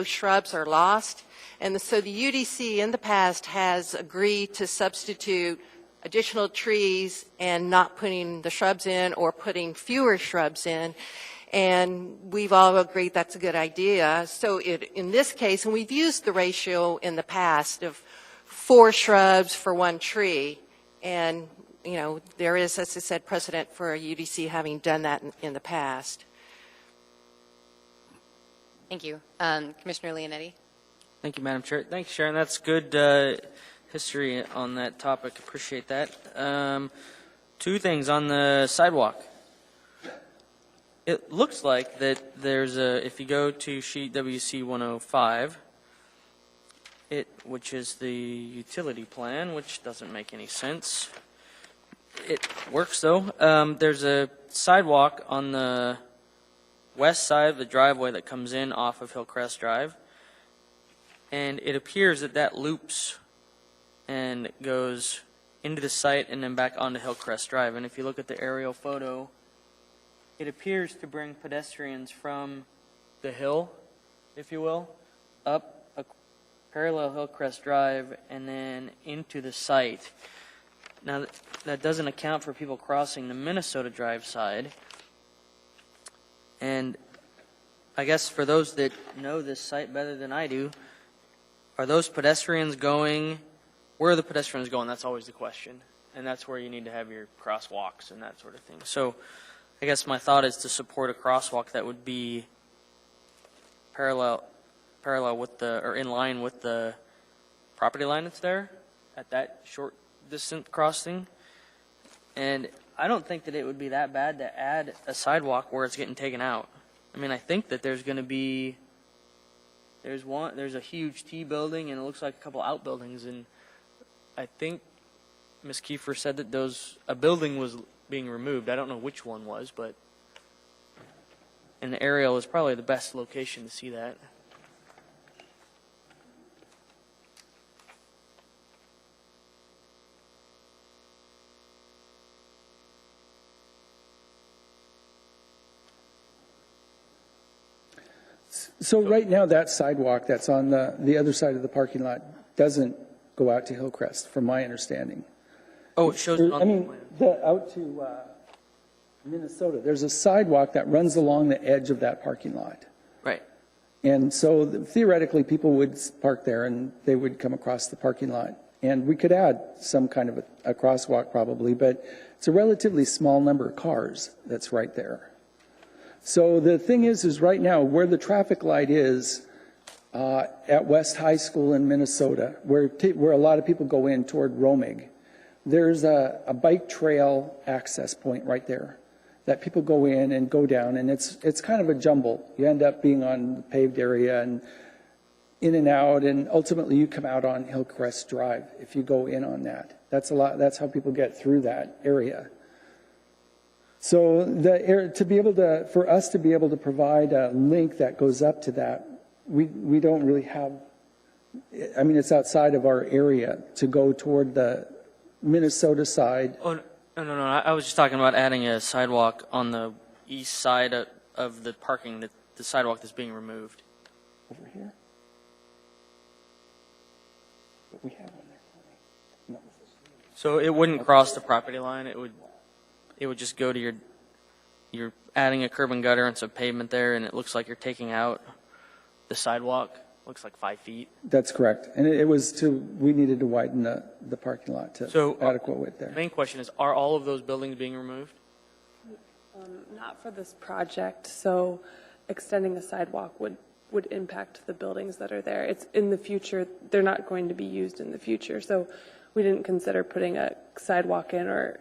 shrubs are lost. And so the UDC in the past has agreed to substitute additional trees and not putting the shrubs in or putting fewer shrubs in. And we've all agreed that's a good idea. So in this case, and we've used the ratio in the past of 4 shrubs for 1 tree. And, there is, as I said, precedent for a UDC having done that in the past. Thank you. Commissioner Leonetti? Thank you, Madam Chair. Thanks, Sharon. That's good history on that topic. Appreciate that. 2 things on the sidewalk. It looks like that there's if you go to sheet WC 105, which is the utility plan, which doesn't make any sense. It works though. There's a sidewalk on the west side of the driveway that comes in off of Hillcrest Drive, and it appears that loops and goes into the site and then back onto Hillcrest Drive. And if you look at the aerial photo, it appears to bring pedestrians from the hill, if you will, up a parallel Hillcrest Drive and then into the site. Now, that doesn't account for people crossing the Minnesota Drive side. And I guess for those that know this site better than I do, are those pedestrians going, where are the pedestrians going? That's always the question. And that's where you need to have your crosswalks and that sort of thing. So I guess my thought is to support a crosswalk that would be parallel with or in line with the property line that's there at that short distance crossing. And I don't think that it would be that bad to add a sidewalk where it's getting taken out. I mean, I think that there's going to be There's a huge T building, and it looks like a couple outbuildings, and I think Ms. Kiefer said that a building was being removed. I don't know which one was, but and the aerial is probably the best location to see that. So right now, that sidewalk that's on the other side of the parking lot doesn't go out to Hillcrest, from my understanding. Oh, it shows it on I the mean, plan. out to Minnesota, there's a sidewalk that runs along the edge of that parking lot. Right. And so theoretically, people would park there and they would come across the parking lot. And we could add some kind of a crosswalk probably, but it's a relatively small number of cars that's right there. So the thing is right now, where the traffic light is at West High School in Minnesota, where a lot of people go in toward Romig, there's a bike trail access point right there that people go in and go down, and it's kind of a jumble. You end up being on the paved area and in and out, and ultimately you come out on Hillcrest Drive if you go in on that. That's how people get through that area. So for us to be able to provide a link that goes up to that, we don't really have, I mean, it's outside of our area to go toward the Minnesota side. Oh, no. I was just talking about adding a sidewalk on the east side of the parking, the sidewalk that's being removed. Over here? But we have one there. No. So it wouldn't cross the property line. It would just go to you're adding a curb and gutter and some pavement there, and it looks like you're taking out the sidewalk. Looks like 5 feet. That's correct. And we needed to widen the parking lot to adequate width there. The main question is, are all of those buildings being removed? Not for this project, so extending the sidewalk would impact the buildings that are there. It's in the future, they're not going to be used in the future, so we didn't consider putting a sidewalk in or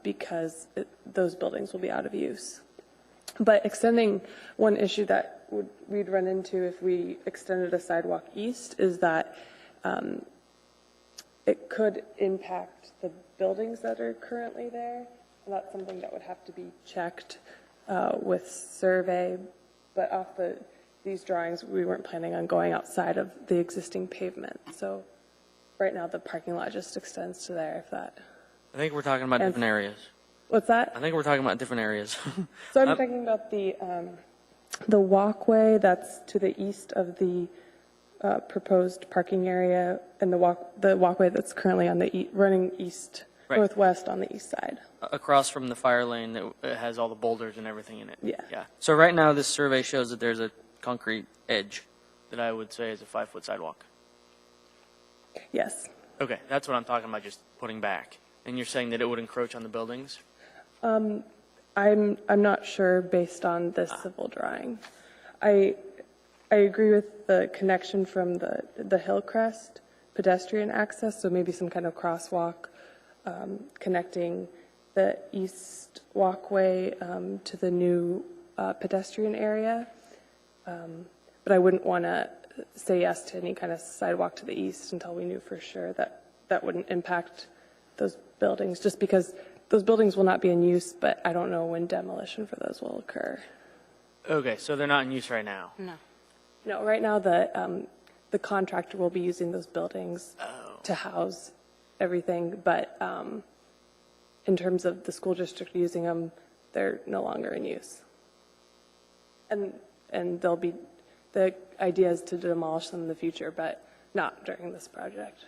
because those buildings will be out of use. But extending, one issue that we'd run into if we extended a sidewalk east is that it could impact the buildings that are currently there. And that's something that would have to be checked with survey. But off these drawings, we weren't planning on going outside of the existing pavement. So right now, the parking lot just extends to there, if that. I think we're talking about different areas. What's that? I think we're talking about different areas. So I'm talking about the walkway that's to the east of the proposed parking area, and the walkway that's currently on the running east, Right. northwest on the east side. Across from the fire lane that has all the boulders and everything in it. Yeah. So right now, this survey shows that there's a concrete edge that I would say is a 5-foot sidewalk. Yes. Okay, that's what I'm talking about, just putting back. And you're saying that it would encroach on the buildings? I'm not sure based on this civil drawing. I agree with the connection from the Hillcrest pedestrian access, so maybe some kind of crosswalk connecting the east walkway to the new pedestrian area. But I wouldn't want to say yes to any kind of sidewalk to the east until we knew for sure that that wouldn't impact those buildings, just because those buildings will not be in use, but I don't know when demolition for those will occur. Okay, so they're not in use right now? No, right now the contractor will be using those buildings to house everything, but in terms of the school district using them, they're no longer in use. And the idea is to demolish them in the future, but not during this project.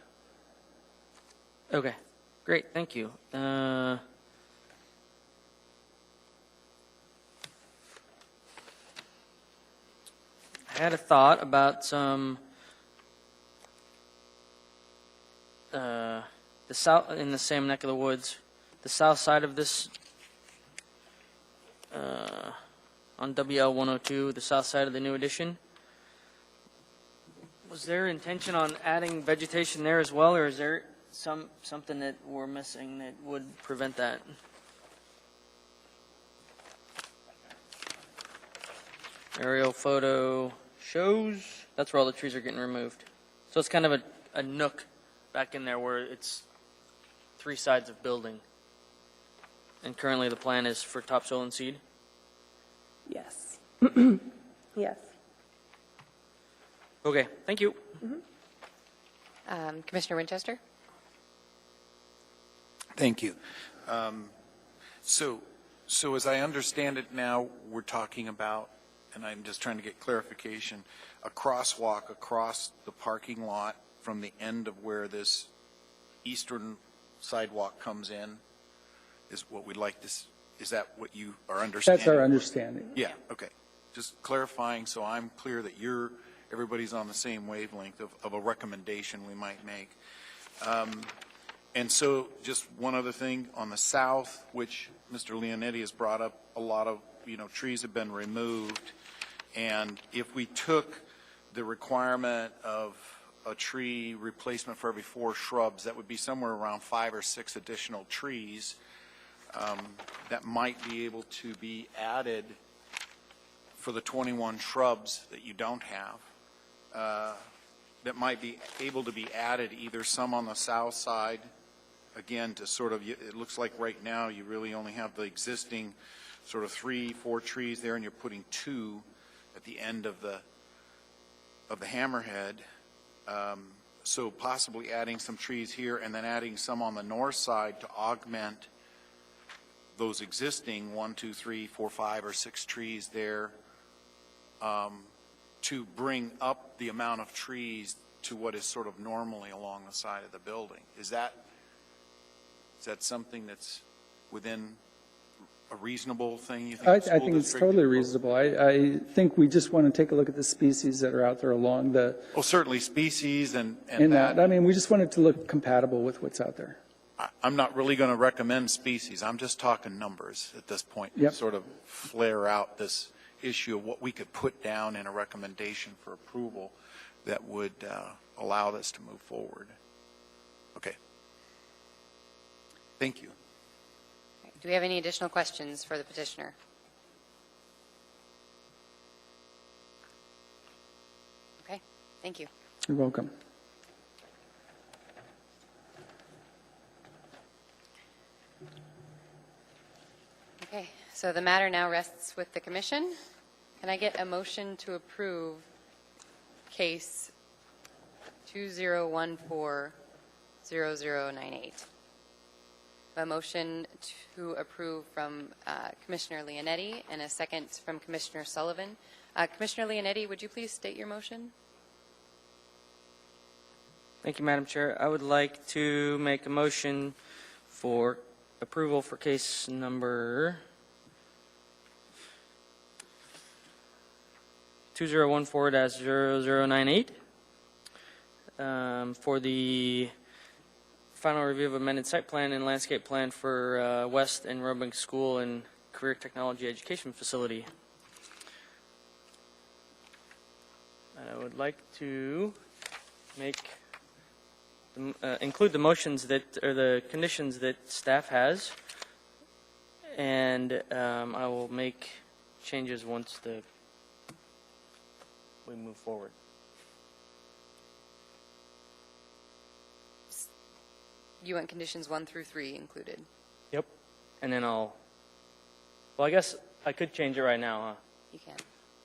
Okay, great, thank you. I had a thought about some the south, in the same neck of the woods, the south side of this on WL 102, the south side of the new addition. Was there intention on adding vegetation there as well, or is there something that we're missing that would prevent that? Aerial photo shows, that's where all the trees are getting removed. So it's kind of a nook back in there where it's 3 sides of building. And currently the plan is for topsoil and seed. Yes. Yes. Okay, thank you. Commissioner Winchester? Thank you. So as I understand it now, we're talking about, and I'm just trying to get clarification, a crosswalk across the parking lot from the end of where this eastern sidewalk comes in is what we'd like to, is that what you are understanding? That's our understanding. Yeah, okay. Just clarifying so I'm clear that everybody's on the same wavelength of a recommendation we might make. And so just one other thing on the south, which Mr. Leonetti has brought up, a lot of, trees have been removed. And if we took the requirement of a tree replacement for every 4 shrubs, that would be somewhere around 5 or 6 additional trees that might be able to be added for the 21 shrubs that you don't have, that might be able to be added, either some on the south side, again, to sort of, it looks like right now you really only have the existing sort of 3-4 trees there, and you're putting 2 at the end of the hammerhead. So possibly adding some trees here and then adding some on the north side to augment those existing 1, 2, 3, 4, 5, or 6 trees there, to bring up the amount of trees to what is sort of normally along the side of the building. Is that something that's within a reasonable thing, you think? I the school think it's district totally could- reasonable. I think we just want to take a look at the species that are out there along the, Oh, certainly species and in that. that. I mean, we just want it to look compatible with what's out there. I'm not really going to recommend species. I'm just talking numbers at this point. Yep. Sort of flare out this issue of what we could put down in a recommendation for approval that would allow this to move forward. Okay. Thank you. Do we have any additional questions for the petitioner? Okay, thank you. You're welcome. Okay, so the matter now rests with the commission. Can I get a motion to approve case 20140098? A motion to approve from Commissioner Leonetti and a second from Commissioner Sullivan. Commissioner Leonetti, would you please state your motion? Thank you, Madam Chair. I would like to make a motion for approval for case number 2014-0098 for the final review of amended site plan and landscape plan for West and Roebuck School and Career Technology Education Facility. I would like to include the motions that, or the conditions that staff has, and I will make changes once we move forward. You want conditions 1 through 3 included? Yep. And then well, I guess I could change it right now, huh? You can,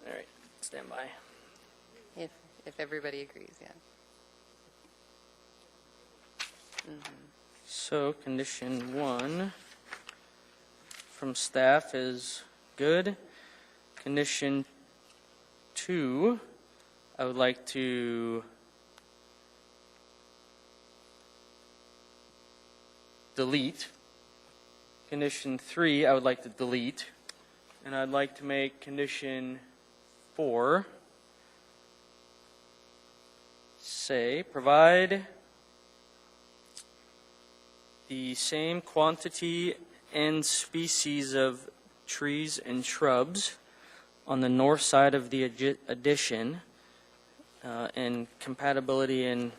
All right, stand by. if everybody agrees, yeah. So condition 1 from staff is good. Condition 2, I would like to delete. Condition 3, I would like to delete. And I'd like to make condition 4 say, provide the same quantity and species of trees and shrubs on the north side of the addition in compatibility and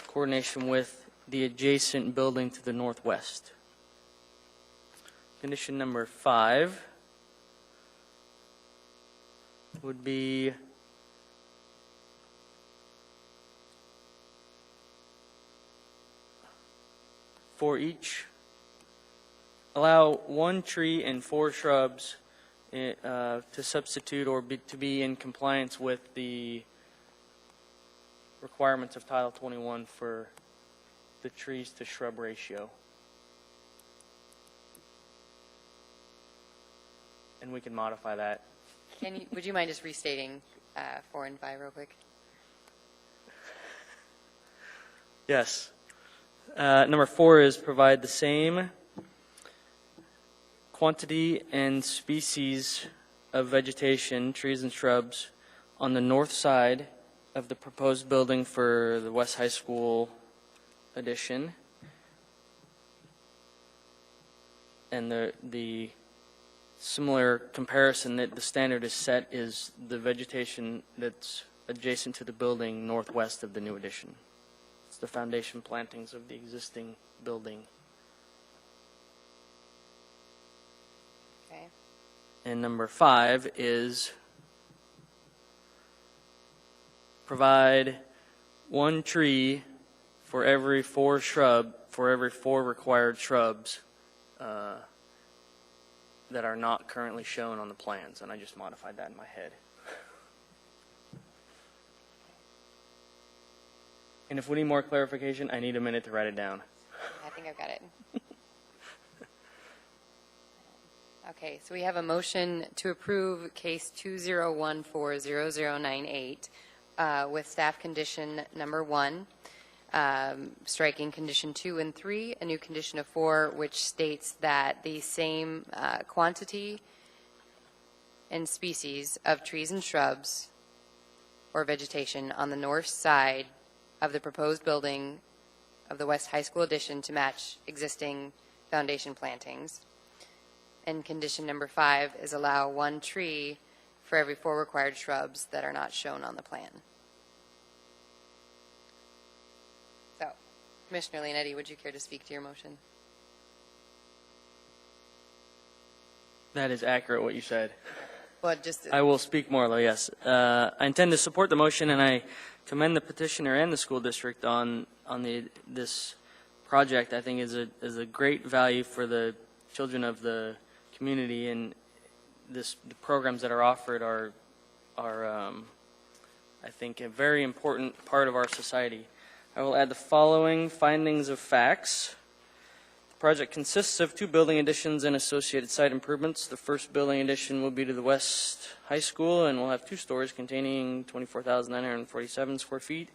coordination with the adjacent building to the northwest. Condition number 5 would be for each, allow 1 tree and 4 shrubs to substitute or to be in compliance with the requirements of Title 21 for the trees to shrub ratio. And we can modify that. Would you mind just restating 4 and 5 real quick? Yes. Number 4 is provide the same quantity and species of vegetation, trees and shrubs, on the north side of the proposed building for the West High School addition. And the similar comparison that the standard is set is the vegetation that's adjacent to the building northwest of the new addition. It's the foundation plantings of the existing building. Okay. And number 5 is provide 1 tree for every 4 required shrubs that are not currently shown on the plans, and I just modified that in my head. And if we need more clarification, I need a minute to write it down. I think I've got it. Okay, so we have a motion to approve case 20140098 with staff condition number 1, striking condition 2 and 3, a new condition of 4, which states that the same quantity and species of trees and shrubs or vegetation on the north side of the proposed building of the West High School addition to match existing foundation plantings. And condition number 5 is allow 1 tree for every 4 required shrubs that are not shown on the plan. So, Commissioner Leonetti, would you care to speak to your motion? That is accurate what you said. Well, just I will speak more, though, yes. I intend to support the motion, and I commend the petitioner and the school district on this project. I think is a great value for the children of the community, and the programs that are offered are I think a very important part of our society. I will add the following findings of facts. The project consists of 2 building additions and associated site improvements. The first building addition will be to the West High School and will have 2 stories containing 24,947 square feet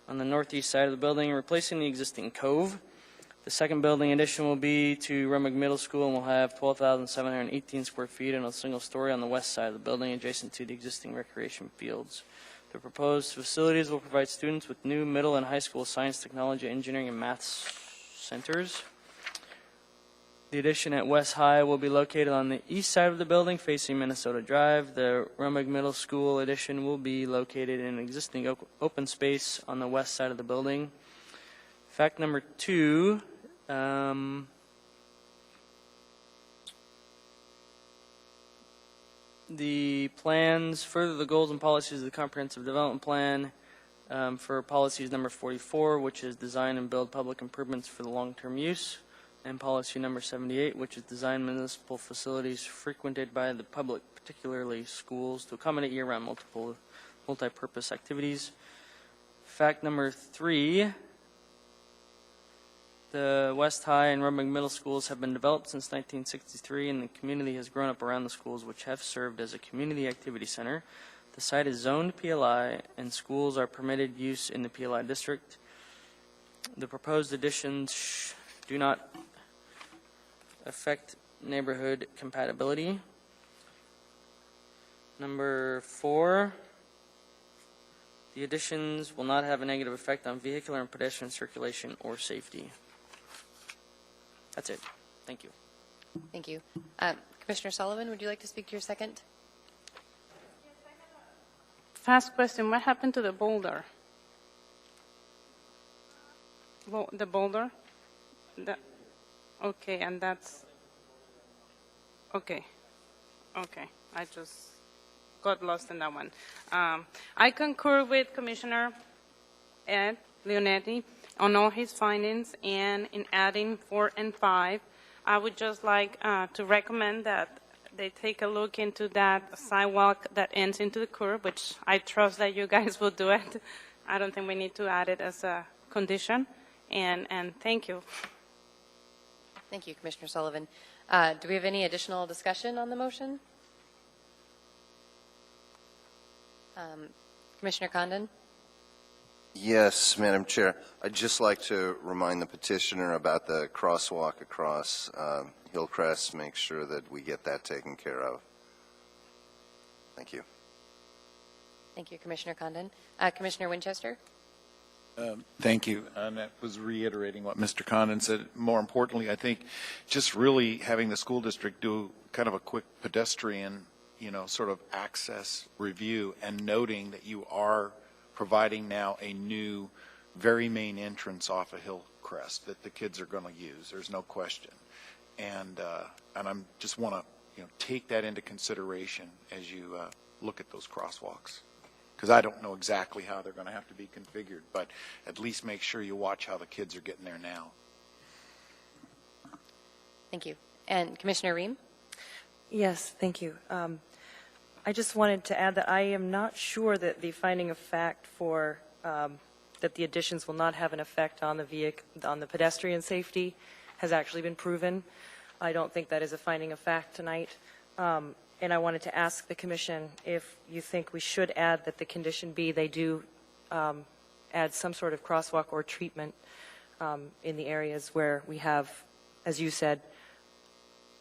on the northeast side of the building, replacing the existing cove. The second building addition will be to Rummock Middle School and will have 12,718 square feet and a single story on the west side of the building adjacent to the existing recreation fields. The proposed facilities will provide students with new middle and high school science, technology, engineering, and math centers. The addition at West High will be located on the east side of the building facing Minnesota Drive. The Rummock Middle School addition will be located in an existing open space on the west side of the building. Fact number 2, the plans further the goals and policies of the Comprehensive Development Plan for policies number 44, which is design and build public improvements for the long-term use, and policy number 78, which is design municipal facilities frequented by the public, particularly schools, to accommodate year-round multi-purpose activities. Fact number 3, the West High and Rummock Middle Schools have been developed since 1963, and the community has grown up around the schools, which have served as a community activity center. The site is zoned PLI, and schools are permitted use in the PLI district. The proposed additions do not affect neighborhood compatibility. Number 4, the additions will not have a negative effect on vehicular and pedestrian circulation or safety. That's it. Thank you. Thank you. Commissioner Sullivan, would you like to speak to your second? Fast question, what happened to the boulder? The boulder? Okay, and that's, okay, I just got lost in that one. I concur with Commissioner Ed Leonetti. on all his findings, and in adding 4 and 5, I would just like to recommend that they take a look into that sidewalk that ends into the curb, which I trust that you guys will do it. I don't think we need to add it as a condition, and thank you. Thank you, Commissioner Sullivan. Do we have any additional discussion on the motion? Commissioner Condon? Yes, Madam Chair. I'd just like to remind the petitioner about the crosswalk across Hillcrest, make sure that we get that taken care of. Thank you. Thank you, Commissioner Condon. Commissioner Winchester? Thank you. And that was reiterating what Mr. Condon said. More importantly, I think just really having the school district do kind of a quick pedestrian, sort of access review, and noting that you are providing now a new, very main entrance off of Hillcrest that the kids are going to use. There's no question. And I'm just want to, take that into consideration as you look at those crosswalks. Because I don't know exactly how they're going to have to be configured, but at least make sure you watch how the kids are getting there now. Thank you. And Commissioner Ream? Yes, thank you. I just wanted to add that I am not sure that the finding of fact for that the additions will not have an effect on the pedestrian safety has actually been proven. I don't think that is a finding of fact tonight. And I wanted to ask the Commission if you think we should add that the condition B, they do add some sort of crosswalk or treatment in the areas where we have, as you said,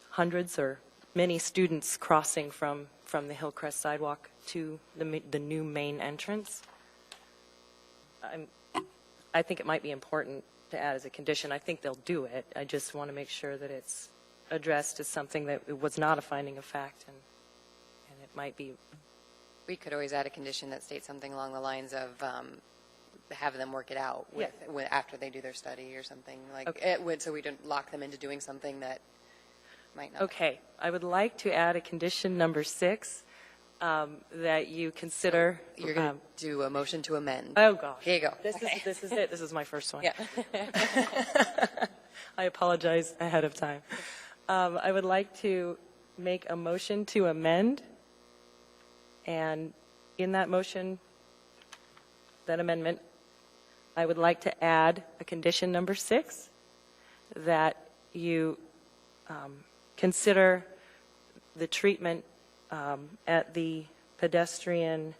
hundreds or many students crossing from the Hillcrest sidewalk to the new main entrance. I think it might be important to add as a condition. I think they'll do it. I just want to make sure that it's addressed as something that it was not a finding of fact, and it might be. We could always add a condition that states something along the lines of have them work it out after they do their study or something, like Okay. so we don't lock them into doing something that might not. Okay, I would like to add a condition number 6 that you consider. You're going to do a motion to amend. Oh gosh. Here you go. This is it. This is my first one. Yeah. I apologize ahead of time. I would like to make a motion to amend, and in that motion, that amendment, I would like to add a condition number 6 that you consider the treatment at the pedestrian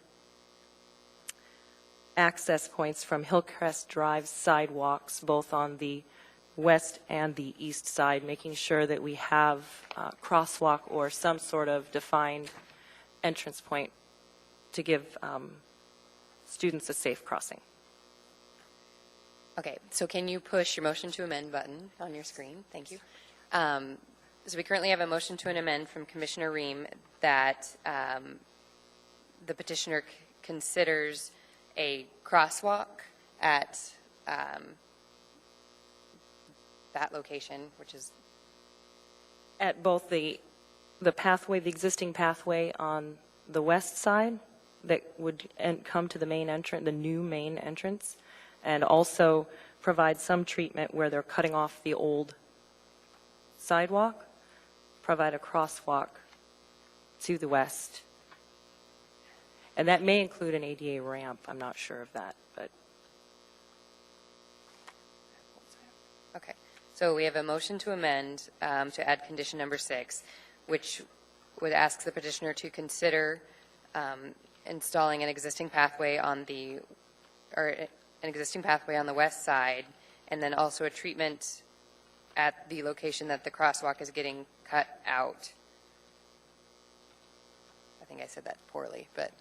access points from Hillcrest Drive sidewalks, both on the west and the east side, making sure that we have crosswalk or some sort of defined entrance point to give students a safe crossing. Okay, so can you push your motion to amend button on your screen? Thank you. So we currently have a motion to an amend from Commissioner Ream that the petitioner considers a crosswalk at that location, which is At both the pathway, the existing pathway on the west side that would come to the main entrance, the new main entrance, and also provide some treatment where they're cutting off the old sidewalk, provide a crosswalk to the west. And that may include an ADA ramp. I'm not sure of that, but. okay. So we have a motion to amend to add condition number 6, which would ask the petitioner to consider installing an existing pathway on the west side, and then also a treatment at the location that the crosswalk is getting cut out. I think I said that poorly, but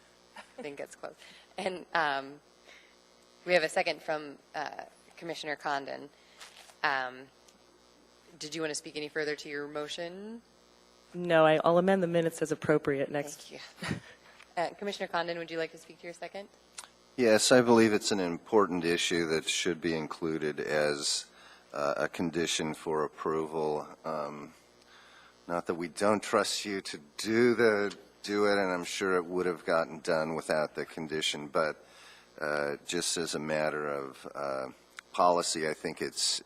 I think it's close. And we have a second from Commissioner Condon. Did you want to speak any further to your motion? No, I'll amend the minutes as appropriate next. Thank you. Commissioner Condon, would you like to speak to your second? Yes, I believe it's an important issue that should be included as a condition for approval. Not that we don't trust you to do it, and I'm sure it would have gotten done without the condition, but just as a matter of policy, I think it's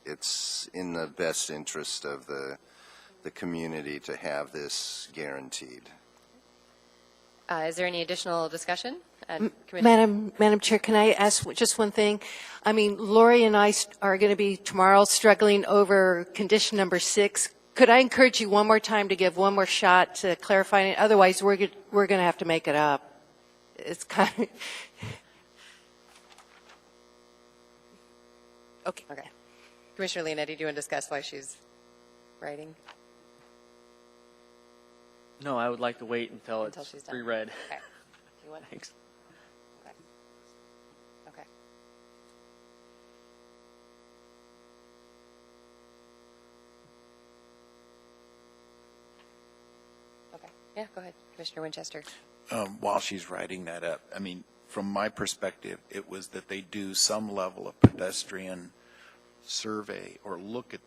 in the best interest of the community to have this guaranteed. Is there any additional discussion? Commissioner- Madam Chair, can I ask just one thing? I mean, Lori and I are going to be tomorrow struggling over condition number 6. Could I encourage you one more time to give one more shot to clarifying it? Otherwise, we're going to have to make it up. It's kind of... Okay. Okay. Commissioner Leonetti, do you want to discuss why she's writing? No, I would like to wait until Until it's she's done. reread. Okay. You want? Thanks. Okay. Okay. Okay. Yeah, go ahead, Commissioner Winchester. While she's writing that up, I mean, from my perspective, it was that they do some level of pedestrian survey or look at,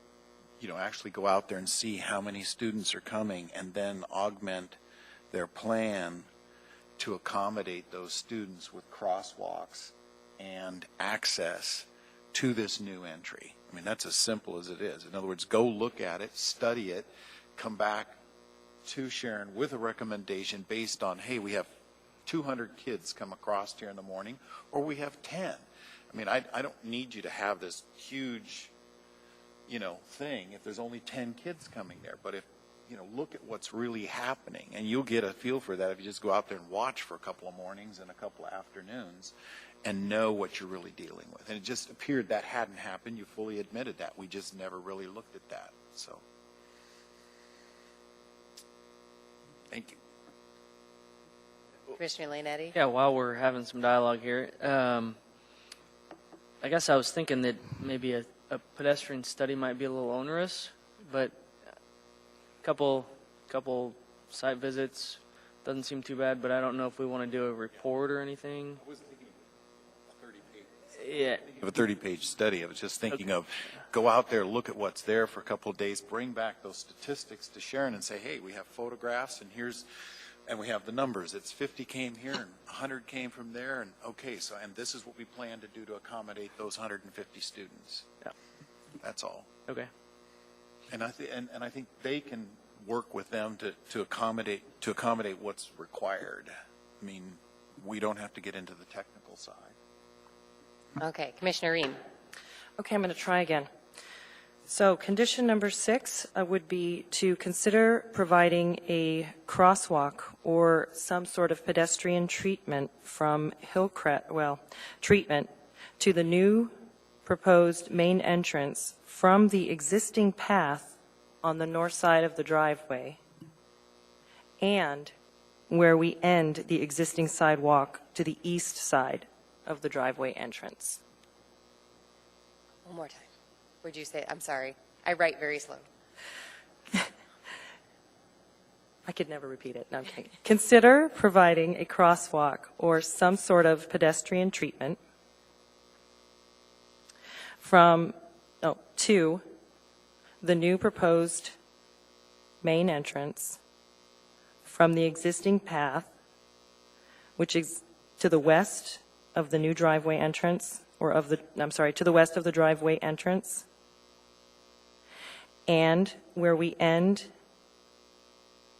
actually go out there and see how many students are coming and then augment their plan to accommodate those students with crosswalks and access to this new entry. I mean, that's as simple as it is. In other words, go look at it, study it, come back to Sharon with a recommendation based on, hey, we have 200 kids come across here in the morning, or we have 10. I mean, I don't need you to have this huge, thing if there's only 10 kids coming there. But if, look at what's really happening, and you'll get a feel for that if you just go out there and watch for a couple of mornings and a couple of afternoons and know what you're really dealing with. And it just appeared that hadn't happened. You fully admitted that. We just never really looked at that. So, thank you. Commissioner Leonetti? Yeah, while we're having some dialogue here, I guess I was thinking that maybe a pedestrian study might be a little onerous, but a couple site visits doesn't seem too bad, but I don't know if we want to do a report or anything. I wasn't thinking of a 30-page. Yeah. Of a 30-page study. I was just thinking of go out there, look at what's there for a couple of days, bring back those statistics to Sharon and say, hey, we have photographs and we have the numbers. It's 50 came here and 100 came from there, and and this is what we plan to do to accommodate those 150 students. Yeah. That's all. Okay. And I think they can work with them to accommodate what's required. I mean, we don't have to get into the technical side. Okay, Commissioner Ream. Okay, I'm going to try again. So condition number 6 would be to consider providing a crosswalk or some sort of pedestrian treatment from treatment to the new proposed main entrance from the existing path on the north side of the driveway and where we end the existing sidewalk to the east side of the driveway entrance. One more time. Would you say, I'm sorry, I write very slow. I could never repeat it. No, I'm kidding. Consider providing a crosswalk or some sort of pedestrian treatment to the new proposed main entrance from the existing path, which is to the west of the new driveway entrance, to the west of the driveway entrance, and where we end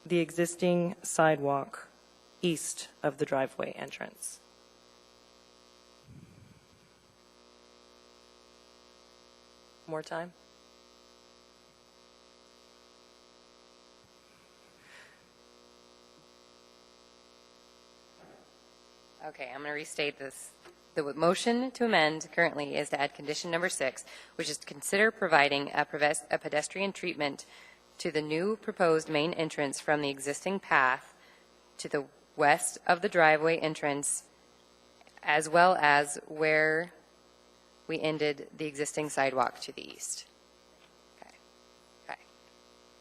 the existing sidewalk east of the driveway entrance. More time? Okay, I'm going to restate this. The motion to amend currently is to add condition number 6, which is to consider providing a pedestrian treatment to the new proposed main entrance from the existing path to the west of the driveway entrance, as well as where we ended the existing sidewalk to the east. Okay.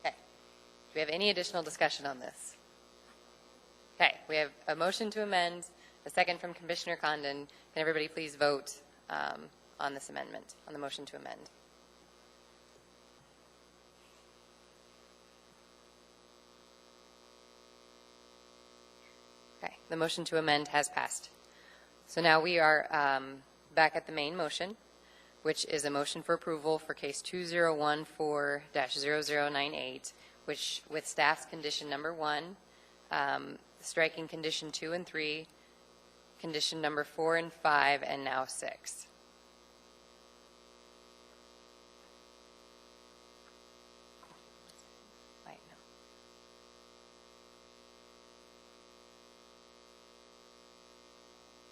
Do we have any additional discussion on this? Okay, we have a motion to amend, a second from Commissioner Condon. Can everybody please vote on this amendment, on the motion to amend? Okay, the motion to amend has passed. So now we are back at the main motion. which is a motion for approval for case 2014-0098, which with staff's condition number 1, striking condition 2 and 3, condition number 4 and 5, and now 6.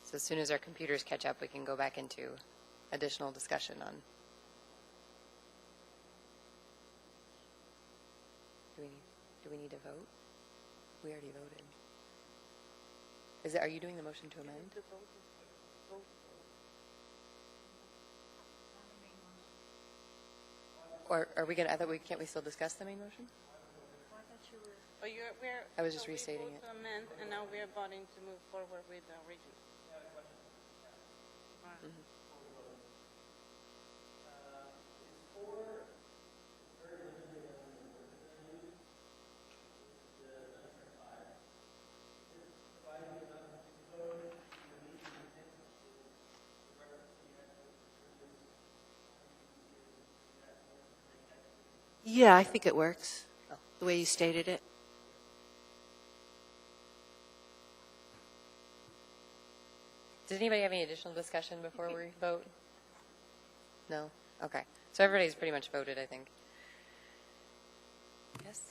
So as soon as our computers catch up, we can go back into additional discussion on. Do we need to vote? We already voted. Are you doing the motion to amend? Or are we going to, can't we still discuss the main motion? I was just restating it. To amend, and now we're voting to move forward with the original. Yeah, I think it works, the way you stated it. Does anybody have any additional discussion before we vote? No? Okay. So everybody's pretty much voted, I think. Yes?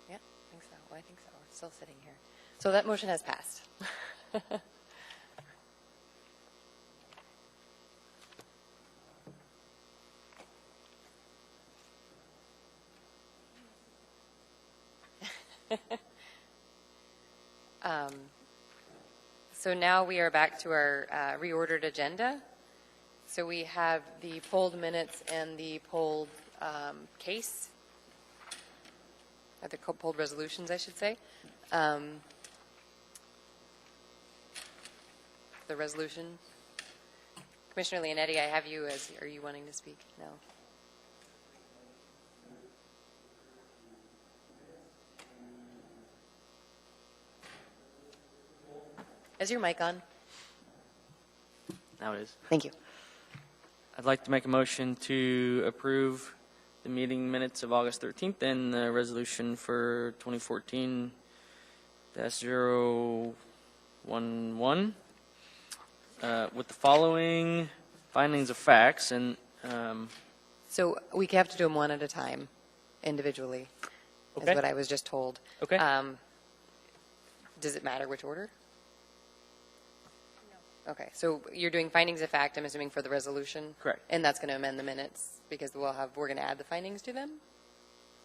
Yeah, I think so. Well, I think so. We're still sitting here. So that motion has passed. So now we are back to our reordered agenda. So we have the polled minutes and the polled case, or the polled resolutions, I should say. The resolution. Commissioner Leonetti, I have you as, are you wanting to speak? No. Is your mic on? Now it is. Thank you. I'd like to make a motion to approve the meeting minutes of August 13th and the resolution for 2014-011 with the following findings of facts. And So we have to do them one at a time, individually, Okay. is what I was just told. Okay. Does it matter which order? No. Okay, so you're doing findings of fact, I'm assuming, for the resolution? Correct. And that's going to amend the minutes, because we're going to add the findings to them?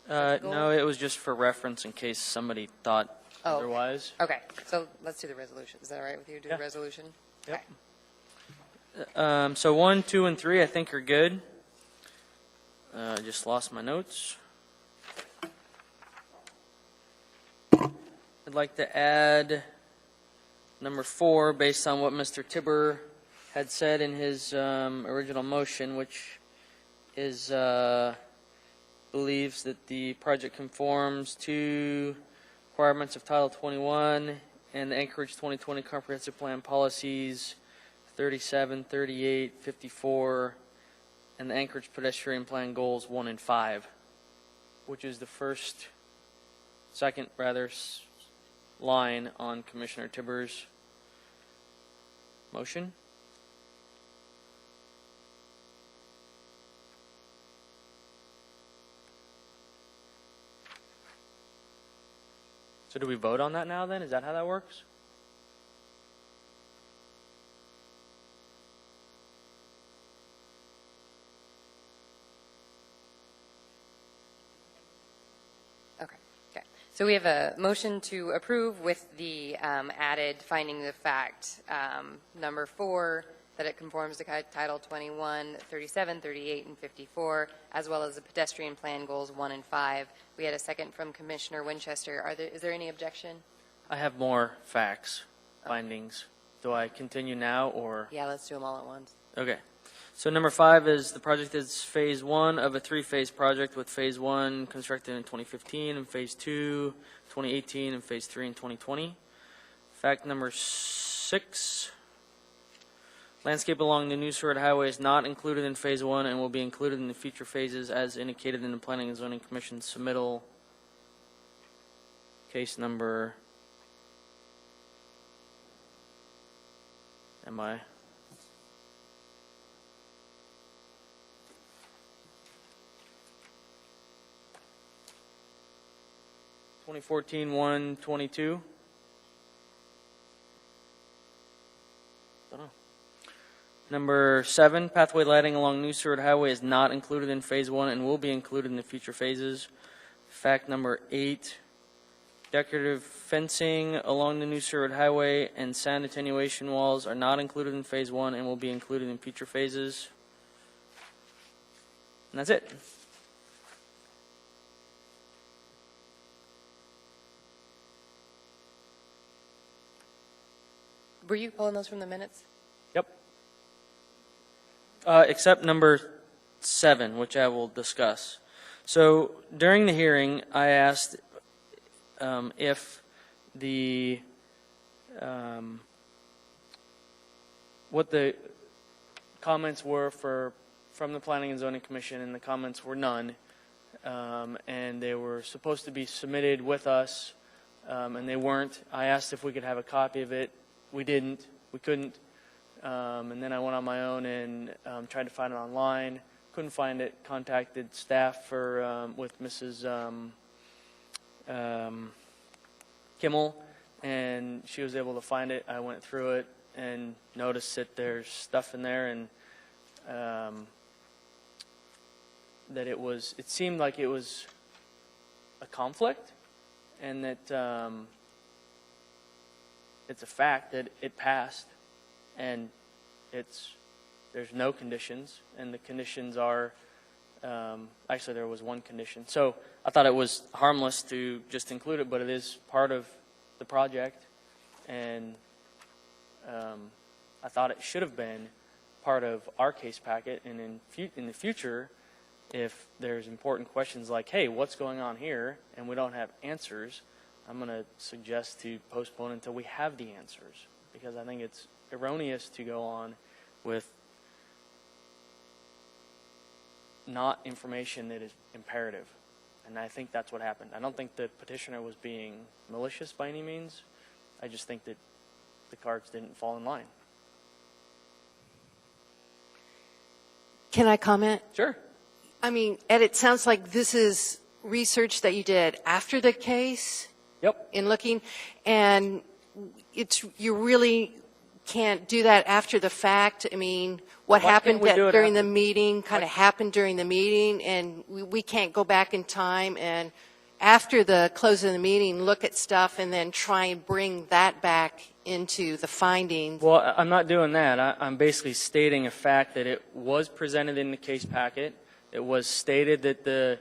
no, it was just for reference in case somebody thought Oh. otherwise. Okay, so let's do the resolution. Is that all right with you, do Yeah. the resolution? Yep. Okay. So 1, 2, and 3 I think are good. Just lost my notes. I'd like to add number 4 based on what Mr. Tibber had said in his original motion, which is believes that the project conforms to requirements of Title 21 and the Anchorage 2020 Comprehensive Plan policies 37, 38, 54, and the Anchorage Pedestrian Plan goals 1 and 5, which is the second line on Commissioner Tibber's motion. So do we vote on that now then? Is that how that works? Okay. So we have a motion to approve with the added finding of fact, number 4, that it conforms to Title 21, 37, 38, and 54, as well as the pedestrian plan goals 1 and 5. We had a second from Commissioner Winchester. Is there any objection? I have more facts, findings. Do I continue now or? Yeah, let's do them all at once. Okay. So number 5 is the project is phase 1 of a 3-phase project, with phase 1 constructed in 2015 and phase 2, 2018, and phase 3 in 2020. Fact number 6 Landscape along the New Seward Highway is not included in Phase 1 and will be included in the future phases as indicated in the Planning and Zoning Commission submittal. Case number, am I? (2014-122). Don't know. Number 7, pathway lighting along New Seward Highway is not included in Phase 1 and will be included in the future phases. Fact number 8, decorative fencing along the New Seward Highway and sound attenuation walls are not included in Phase 1 and will be included in future phases. And that's it. Were you pulling those from the minutes? Yep. Except number 7, which I will discuss. So during the hearing, I asked if the what the comments were from the Planning and Zoning Commission, and the comments were none, and they were supposed to be submitted with us, and they weren't. I asked if we could have a copy of it. We didn't. We couldn't. And then I went on my own and tried to find it online. Couldn't find it. Contacted staff with Mrs. Kimmel, and she was able to find it. I went through it and noticed that there's stuff in there, and that it seemed like it was a conflict, and that it's a fact that it passed, and there's no conditions, and the conditions are, actually there was one condition. So I thought it was harmless to just include it, but it is part of the project, and I thought it should have been part of our case packet, and in the future, if there's important questions like, hey, what's going on here, and we don't have answers, I'm going to suggest to postpone until we have the answers, because I think it's erroneous to go on with not information that is imperative. And I think that's what happened. I don't think the petitioner was being malicious by any means. I just think that the cards didn't fall in line. Can I comment? Sure. I mean, Ed, it sounds like this is research that you did after the case. Yep. In looking, and you really can't do that after the fact. I mean, what happened during the meeting kind of happened during the meeting, and we can't go back in time and after the close of the meeting look at stuff and then try and bring that back into the findings. Well, I'm not doing that. I'm basically stating a fact that it was presented in the case packet. It was stated that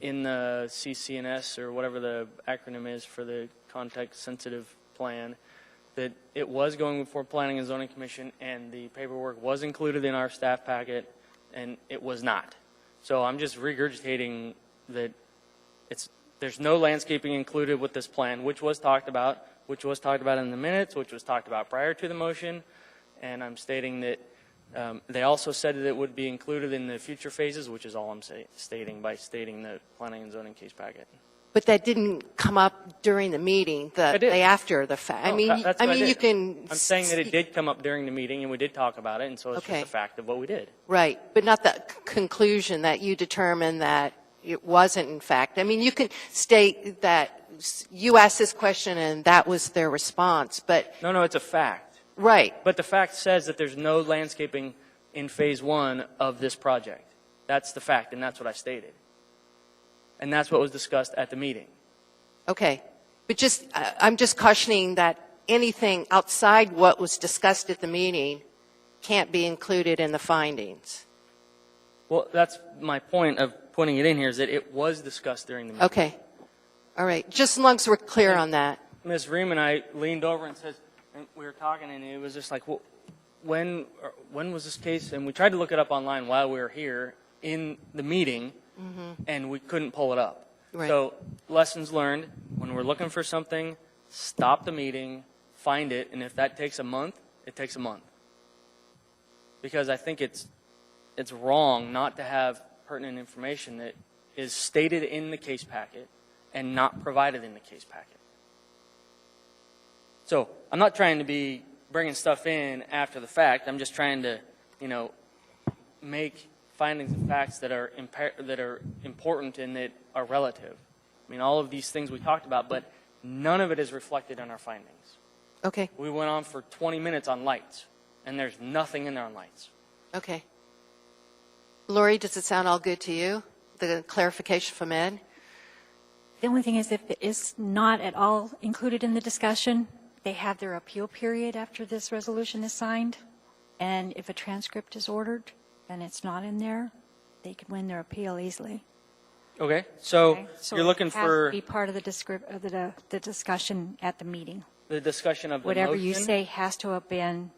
in the CCNS, or whatever the acronym is for the context-sensitive plan, that it was going before Planning and Zoning Commission, and the paperwork was included in our staff packet, and it was not. So I'm just regurgitating that there's no landscaping included with this plan, which was talked about in the minutes, which was talked about prior to the motion, and I'm stating that they also said that it would be included in the future phases, which is all I'm stating by stating the Planning and Zoning case packet. But that didn't come up during the meeting, after the fact. No, I mean, you can. I'm saying that it did come up during the meeting, and we did talk about it, and so it's just a fact of what we did. Right, but not the conclusion that you determined that it wasn't, in fact. I mean, you can state that you asked this question and that was their response, but. No, it's a fact. Right. But the fact says that there's no landscaping in Phase 1 of this project. That's the fact, and that's what I stated. And that's what was discussed at the meeting. Okay. But I'm just cautioning that anything outside what was discussed at the meeting can't be included in the findings. Well, that's my point of putting it in here, is that it was discussed during the meeting. Okay. All right. Just as long as we're clear on that. Ms. Ream and I leaned over and said, and we were talking, and it was just like, well, when was this case? And we tried to look it up online while we were here in the meeting, and we couldn't pull it up. Right. So lessons learned, when we're looking for something, stop the meeting, find it, and if that takes a month, it takes a month. Because I think it's wrong not to have pertinent information that is stated in the case packet and not provided in the case packet. So I'm not trying to be bringing stuff in after the fact. I'm just trying to, make findings and facts that are important and that are relative. I mean, all of these things we talked about, but none of it is reflected in our findings. Okay, We went on for 20 minutes on lights, and there's nothing in there on lights. okay. Lori, does it sound all good to you? The clarification from Ed? The only thing is if it is not at all included in the discussion, they have their appeal period after this resolution is signed. And if a transcript is ordered and it's not in there, they could win their appeal easily. Okay, so Okay? So you're looking it has for to be part of the discussion at the meeting. the discussion of the Whatever motion? you say has to have been,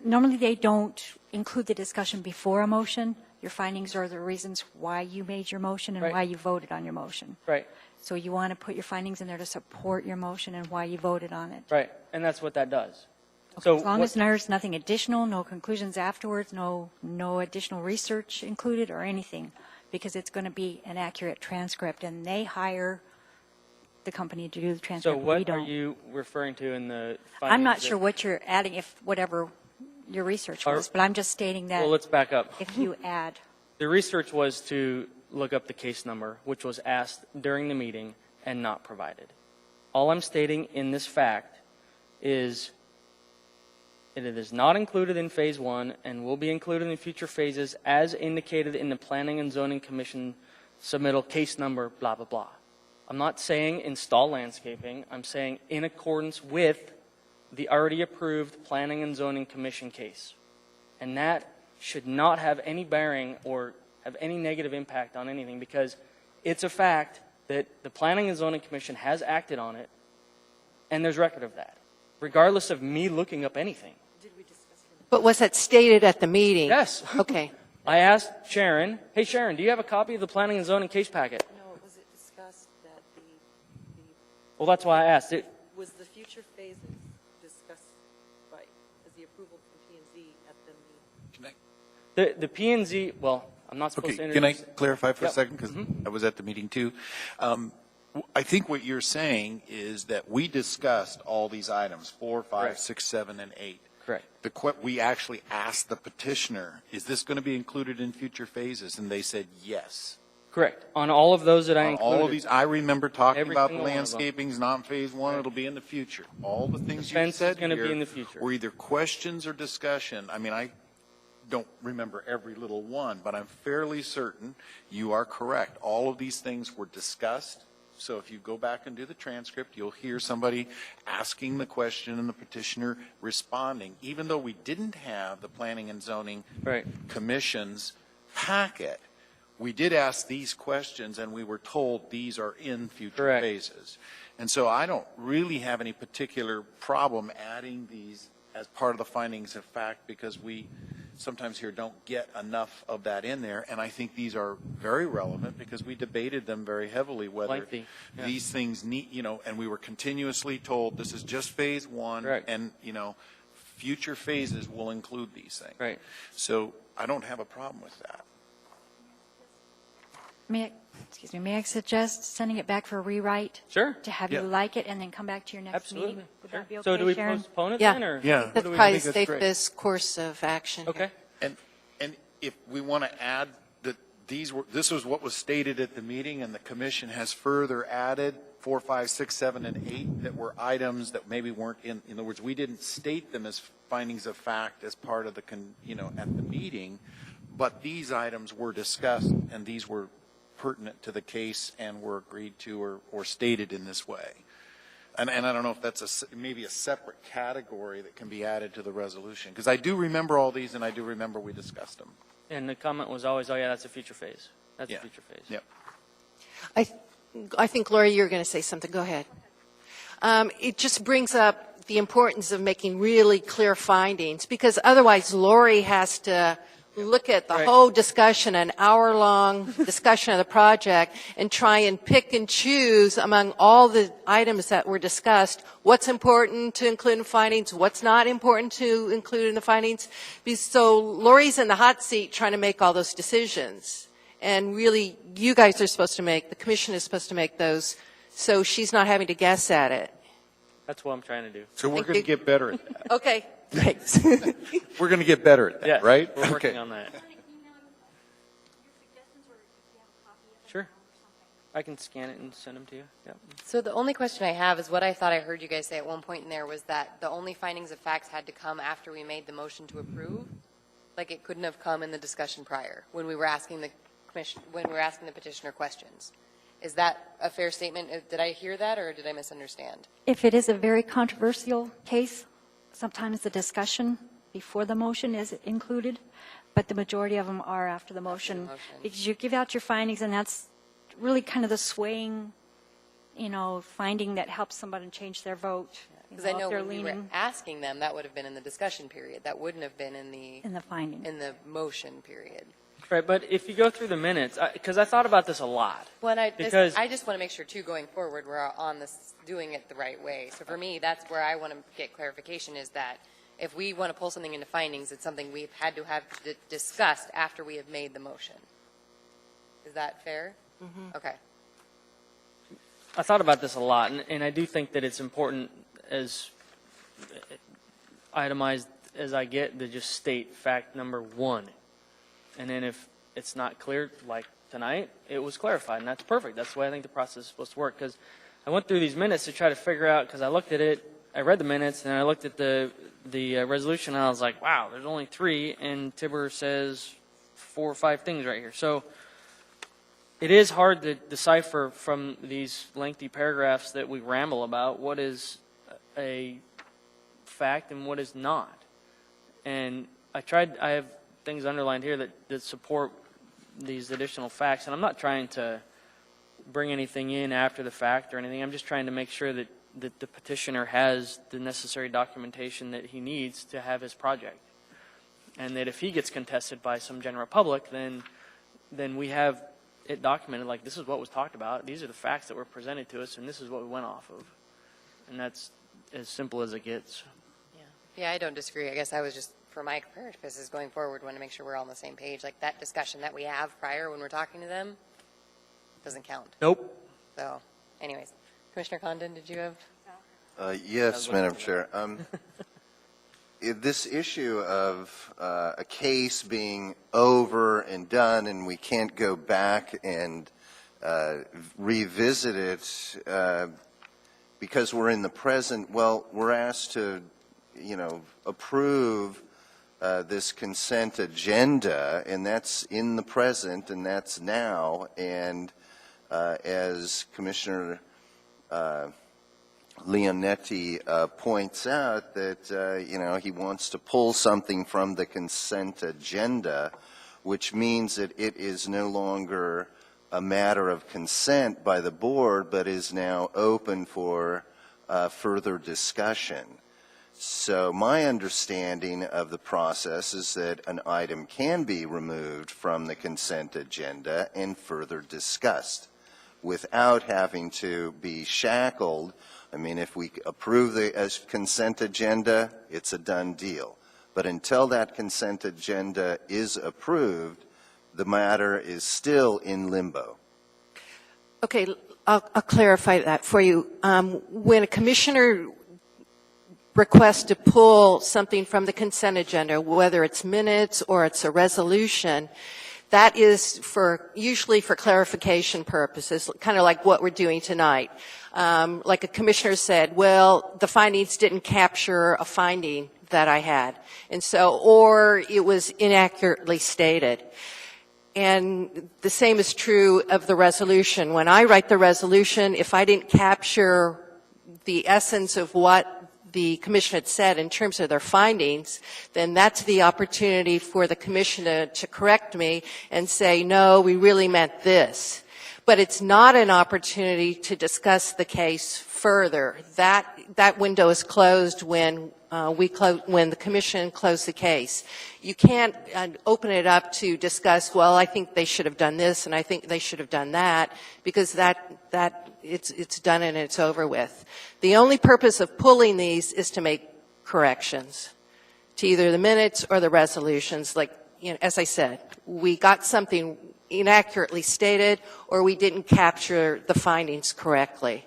normally they don't include the discussion before a motion. Your findings are the reasons why you made your motion and Right. why you voted on your motion. Right, So you want to put your findings in there to support your motion and why you voted on it. right, and that's what that does. So As long what- as there's nothing additional, no conclusions afterwards, no additional research included or anything, because it's going to be an accurate transcript, and they hire the company to do the So transcript. We what are don't. you referring to in the findings? I'm not that- sure what you're adding, if whatever your research was, but I'm just stating that Well, let's back up. if you add, The research was to look up the case number, which was asked during the meeting and not provided. All I'm stating in this fact is that it is not included in Phase 1 and will be included in future phases as indicated in the Planning and Zoning Commission submittal case number, blah, blah, blah. I'm not saying install landscaping. I'm saying in accordance with the already approved Planning and Zoning Commission case. And that should not have any bearing or have any negative impact on anything, because it's a fact that the Planning and Zoning Commission has acted on it, and there's record of that, regardless of me looking up anything. But was that stated at the meeting? Yes. Okay. I asked Sharon, hey Sharon, do you have a copy of the Planning and Zoning case packet? No, was it discussed that Well, that's why I asked it. was the future phases discussed as the approval from P&Z at the meeting? The P&Z, well, I'm not supposed Okay, to can I introduce. clarify for a Yep. second? Because I was at the meeting too. I think what you're saying is that we discussed all these items, 4, 5, Correct. 6, 7, and 8. Correct. We actually asked the petitioner, is this going to be included in future phases? And they said yes. Correct. On all of those that I On included. all of these, I remember talking Every about the single one of them. landscaping's not in Phase 1, it'll be in the future. All the things you fence is said gonna be here in the future. were either questions or discussion. I mean, I don't remember every little one, but I'm fairly certain you are correct. All of these things were discussed. So if you go back and do the transcript, you'll hear somebody asking the question and the petitioner responding. Even though we didn't have the Planning and Zoning Right. Commission's packet, we did ask these questions, and we were told these are in future Correct. phases. And so I don't really have any particular problem adding these as part of the findings of fact, because we sometimes here don't get enough of that in there. And I think these are very relevant because we debated them very heavily, whether Lengthy, yeah. these things need, and we were continuously told this is just Phase 1. Correct. And, future phases will include these things. Right. So I don't have a problem with that. may I suggest sending it back for a rewrite? Sure. To have Yeah. you like it and then come back to your next meeting? Absolutely. Would Sure. that be okay, So do we Sharon? postpone it Yeah. then, or? Yeah. That's What do we probably think? That's great. safest course of action. Okay. And if we want to add that this was what was stated at the meeting, and the commission has further added 4, 5, 6, 7, and 8 that were items that maybe weren't in other words, we didn't state them as findings of fact as part of the, at the meeting, but these items were discussed, and these were pertinent to the case and were agreed to or stated in this way. And I don't know if that's maybe a separate category that can be added to the resolution, because I do remember all these, and I do remember we discussed them. And the comment was always, oh yeah, that's a future phase. That's Yeah. a future phase. Yep. I think, Lori, you're going to say something. Go ahead. It just brings up the importance of making really clear findings, because otherwise Lori has to look at the whole discussion, an hour-long discussion of the project, and try and pick and choose among all the items that were discussed, what's important to include in findings, what's not important to include in the findings. So Lori's in the hot seat trying to make all those decisions. And really, you guys are supposed to make, the commission is supposed to make those, so she's not having to guess at it. That's what I'm trying to do. So we're Thank going to you. get better at that. Okay, thanks. We're going to get better at that, Yes, right? we're working Okay. on that. Sure. I can scan it and send them to you. Yep. So the only question I have is what I thought I heard you guys say at one point in there was that the only findings of facts had to come after we made the motion to approve? Like it couldn't have come in the discussion prior when we were asking the commission, when we were asking the petitioner questions. Is that a fair statement? Did I hear that or did I misunderstand? If it is a very controversial case, sometimes the discussion before the motion is included, but the majority of them are after the motion. motion. Because you give out your findings, and that's really kind of the swaying, finding that helps somebody change their vote. Because I know if they're when we were leaning asking them, that would have been in the discussion period. That wouldn't have been in in the finding. the motion period. Right, but if you go through the minutes, because I thought about this a lot. Well, Because- I just want to make sure, too, going forward, we're on this, doing it the right way. So for me, that's where I want to get clarification is that if we want to pull something into findings, it's something we've had to have discussed after we have made the motion. Is that fair? Mm-hmm. Okay. I thought about this a lot, and I do think that it's important, as itemized as I get, to just state fact number one. And then if it's not clear, like tonight, it was clarified, and that's perfect. That's the way I think the process is supposed to work, because I went through these minutes to try to figure out, because I looked at it, I read the minutes, and I looked at the resolution, and I was like, wow, there's only 3, and Tibber says 4 or 5 things right here. So it is hard to decipher from these lengthy paragraphs that we ramble about what is a fact and what is not. And I have things underlined here that support these additional facts, and I'm not trying to bring anything in after the fact or anything. I'm just trying to make sure that the petitioner has the necessary documentation that he needs to have his project. And that if he gets contested by some general public, then we have it documented, like this is what was talked about, these are the facts that were presented to us, and this is what we went off of. And that's as simple as it gets. Yeah, I don't disagree. I guess I was just, for my purposes going forward, want to make sure we're all on the same page. Like that discussion that we have prior when we're talking to them doesn't count. Nope. So, anyways, Commissioner Condon, did you have? Yes, Madam Chair. This issue of a case being over and done and we can't go back and revisit it because we're in the present, well, we're asked to, approve this consent agenda, and that's in the present, and that's now. And as Commissioner Leonetti points out, that he wants to pull something from the consent agenda, which means that it is no longer a matter of consent by the board, but is now open for further discussion. So my understanding of the process is that an item can be removed from the consent agenda and further discussed without having to be shackled. I mean, if we approve the consent agenda, it's a done deal. But until that consent agenda is approved, the matter is still in limbo. Okay, I'll clarify that for you. When a commissioner requests to pull something from the consent agenda, whether it's minutes or it's a resolution, that is usually for clarification purposes, kind of like what we're doing tonight. Like a commissioner said, well, the findings didn't capture a finding that I had, and so, or it was inaccurately stated. And the same is true of the resolution. When I write the resolution, if I didn't capture the essence of what the commission had said in terms of their findings, then that's the opportunity for the commission to correct me and say, no, we really meant this. But it's not an opportunity to discuss the case further. That window is closed when when the commission closed the case. You can't open it up to discuss, well, I think they should have done this and I think they should have done that, because it's done and it's over with. The only purpose of pulling these is to make corrections to either the minutes or the resolutions. Like, as I said, we got something inaccurately stated or we didn't capture the findings correctly.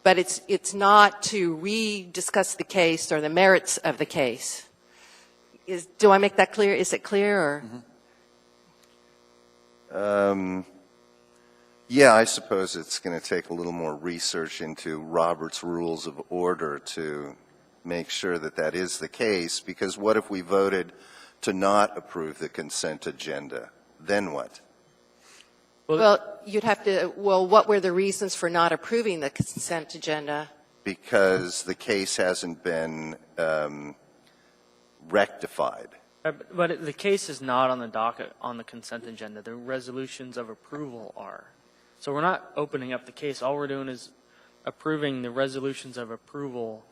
But it's not to re-discuss the case or the merits of the case. Do I make that clear? Is it clear? Or? Yeah, I suppose it's going to take a little more research into Robert's Rules of Order to make sure that that is the case, because what if we voted to not approve the consent agenda? Then what? Well, you'd have to, what were the reasons for not approving the consent agenda? Because the case hasn't been rectified. But the case is not on the docket on the consent agenda. The resolutions of approval are. So we're not opening up the case. All we're doing is approving the resolutions of approval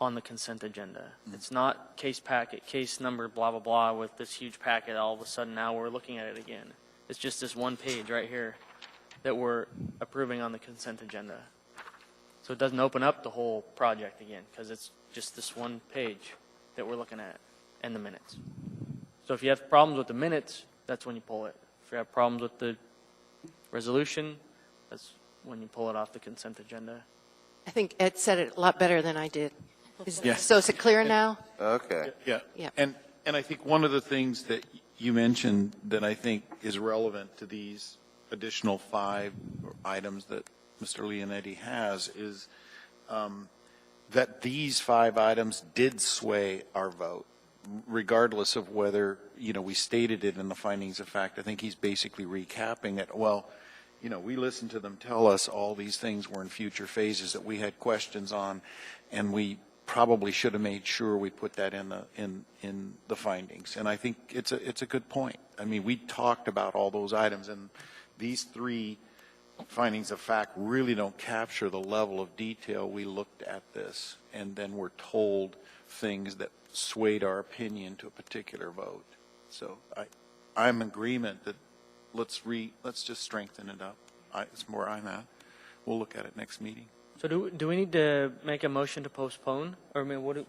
on the consent agenda. It's not case packet, case number, blah, blah, blah, with this huge packet. All of a sudden now we're looking at it again. It's just this one page right here that we're approving on the consent agenda. So it doesn't open up the whole project again, because it's just this one page that we're looking at and the minutes. So if you have problems with the minutes, that's when you pull it. If you have problems with the resolution, that's when you pull it off the consent agenda. I think Ed said it a lot better than I did. Yeah. So is it clear now? Okay. Yeah. Yeah. And I think one of the things that you mentioned that I think is relevant to these additional 5 items that Mr. Leonetti has is that these 5 items did sway our vote, regardless of whether, we stated it in the findings of fact. I think he's basically recapping it. Well, we listened to them tell us all these things were in future phases that we had questions on, and we probably should have made sure we put that in the findings. And I think it's a good point. I mean, we talked about all those items, and these 3 findings of fact really don't capture the level of detail we looked at this, and then we're told things that swayed our opinion to a particular vote. So I'm in agreement that let's just strengthen it up. It's where I'm at. We'll look at it next meeting. So do we need to make a motion to postpone? Or I mean, what do?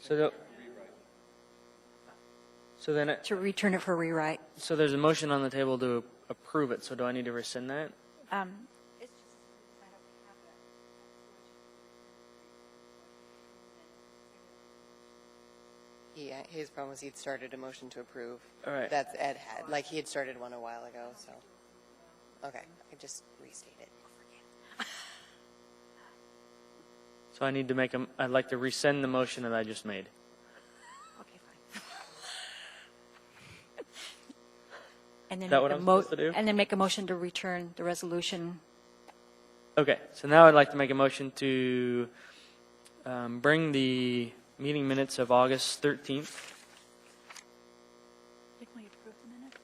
So then To return it for rewrite. so there's a motion on the table to approve it. So do I need to rescind that? Yeah, his problem was he'd started a motion to approve. All right. That's Ed had, like he had started one a while ago, so. Okay, I just restate it. So I need to I'd like to rescind the motion that I just made. Okay, fine. And then Is that what make I'm a supposed to do? And then make a motion to return the resolution. Okay, so now I'd like to make a motion to bring the meeting minutes of August 13th. Didn't we approve the minute?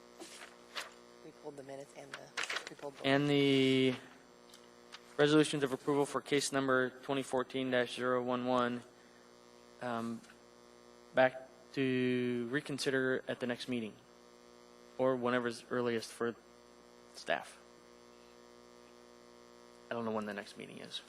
We pulled the minutes we pulled both. And the resolutions of approval for case number 2014-011 back to reconsider at the next meeting, or whenever's earliest for staff. I don't know when the next meeting is.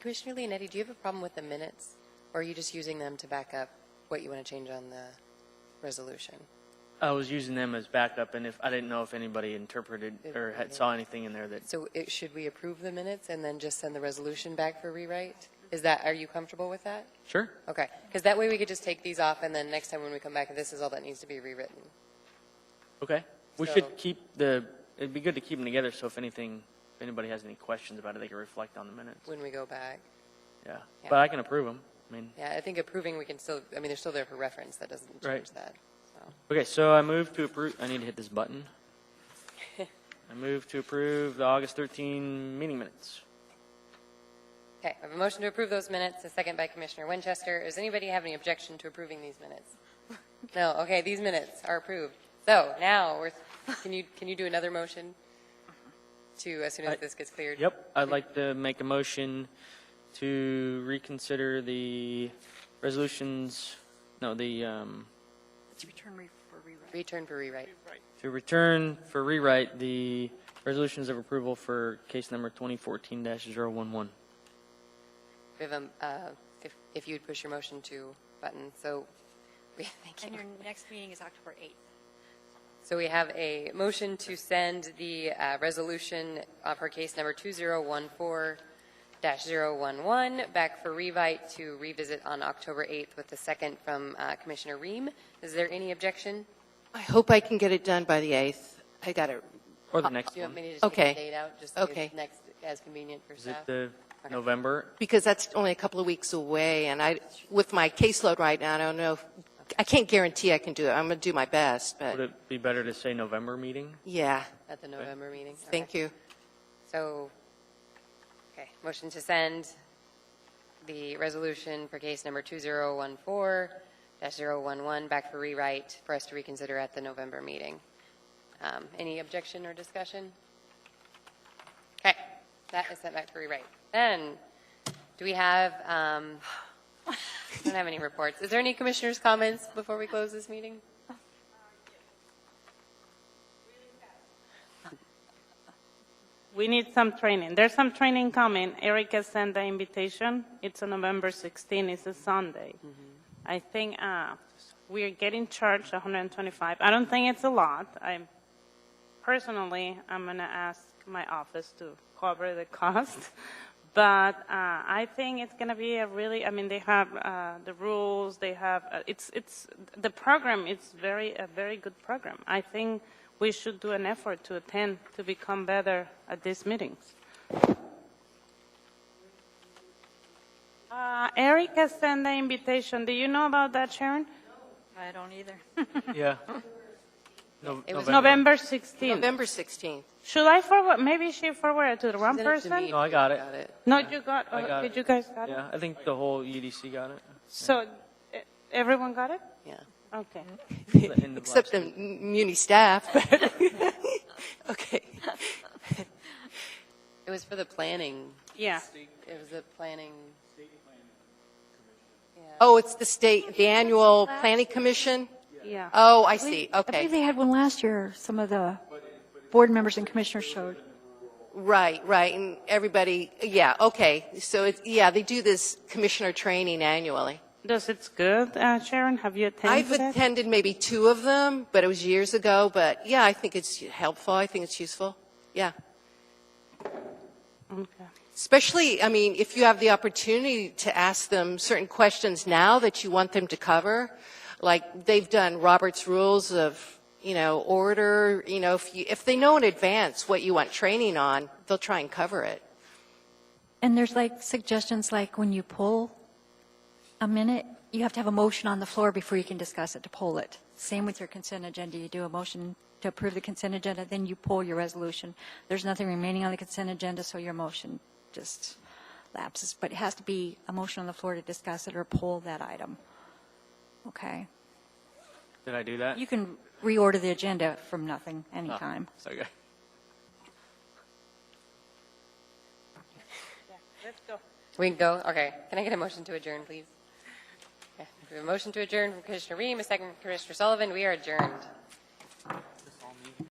Commissioner Leonetti, do you have a problem with the minutes, or are you just using them to back up what you want to change on the resolution? I was using them as backup, and if I didn't know if anybody interpreted or saw anything in there that. So should we approve the minutes and then just send the resolution back for rewrite? Are you comfortable with that? Sure. Okay, because that way we could just take these off, and then next time when we come back, this is all that needs to be rewritten. Okay. We So- should keep it'd be good to keep them together, so if anybody has any questions about it, they can reflect on the minutes. When we go back. Yeah. Yeah. But I can approve them. I mean, Yeah, I think approving, we can still, they're still there for reference. That doesn't change Right. that. So. okay, so I move to approve. I need to hit this button. I move to approve the August 13 meeting minutes. Okay, I have a motion to approve those minutes, a second by Commissioner Winchester. Does anybody have any objection to approving these minutes? No, okay, these minutes are approved. So now, can you do another motion to, as soon as this gets cleared? Yep, I'd like to make a motion to reconsider the resolutions, no, the, It's return for rewrite. Return for rewrite. to return for rewrite the resolutions of approval for case number 2014-011. We have if you'd push your motion to button, so thank And you. your next meeting is October 8th. So we have a motion to send the resolution for case number 2014-011 back for rewrite to revisit on October 8th with the second from Commissioner Ream. Is there any objection? I hope I can get it done by the 8th. I got it. Or the next Do you one. want me to just Okay. take the date out? Just Okay. next, as convenient for Is it staff? the November? Because that's only a couple of weeks away, and with my caseload right now, I don't know. I can't guarantee I can do it. I'm going to do my best, Would but it be better to say November meeting? yeah. At the November meeting? Thank you. So, okay, motion to send the resolution for case number 2014-011 back for rewrite for us to reconsider at the November meeting. Any objection or discussion? Okay, that is sent back for rewrite. Then, do we have, I don't have any reports. Is there any commissioners' comments before we close this meeting? We need some training. There's some training coming. Erica sent the invitation. It's on November 16. It's a Sunday. I think we're getting charged $125. I don't think it's a lot. I'm going to ask my office to cover the cost. But I think it's going to be a really, I mean, they have the rules, they have, the program is a very good program. I think we should do an effort to attend, to become better at these meetings. Erica sent the invitation. Do you know about that, Sharon? I don't either. Yeah. It was November 16th. November 16th. Should I forward? Maybe she forwarded to the wrong Send it to person. me. No, I got it. Got it. No, you got. I got did it. you guys got it? Yeah, I think the whole EDC got it. So everyone got it? Yeah. Okay. The end of Except last the Muni staff. but- okay. It was for the planning. Yeah. It was a planning. Oh, it's the annual planning commission? Yeah. Oh, I see. I believe Okay. they had one last year. Some of the board members and commissioners showed. Right, right. And everybody, yeah, okay. So it's, yeah, they do this commissioner training annually. Does it's good, Sharon? Have you attended I've it? attended maybe 2 of them, but it was years ago. But yeah, I think it's helpful. I think it's useful. Yeah. Okay. Especially, I mean, if you have the opportunity to ask them certain questions now that you want them to cover, like they've done Robert's Rules of, order, if they know in advance what you want training on, they'll try and cover it. And there's like suggestions like when you pull a minute, you have to have a motion on the floor before you can discuss it to pull it. Same with your consent agenda. You do a motion to approve the consent agenda, then you pull your resolution. There's nothing remaining on the consent agenda, so your motion just lapses. But it has to be a motion on the floor to discuss it or pull that item. Okay? Did I do that? You can reorder the agenda from nothing anytime. Okay. Let's go. We can go? Okay. Can I get a motion to adjourn, please? Okay. We have a motion to adjourn from Commissioner Ream, a second from Commissioner Sullivan. We are adjourned.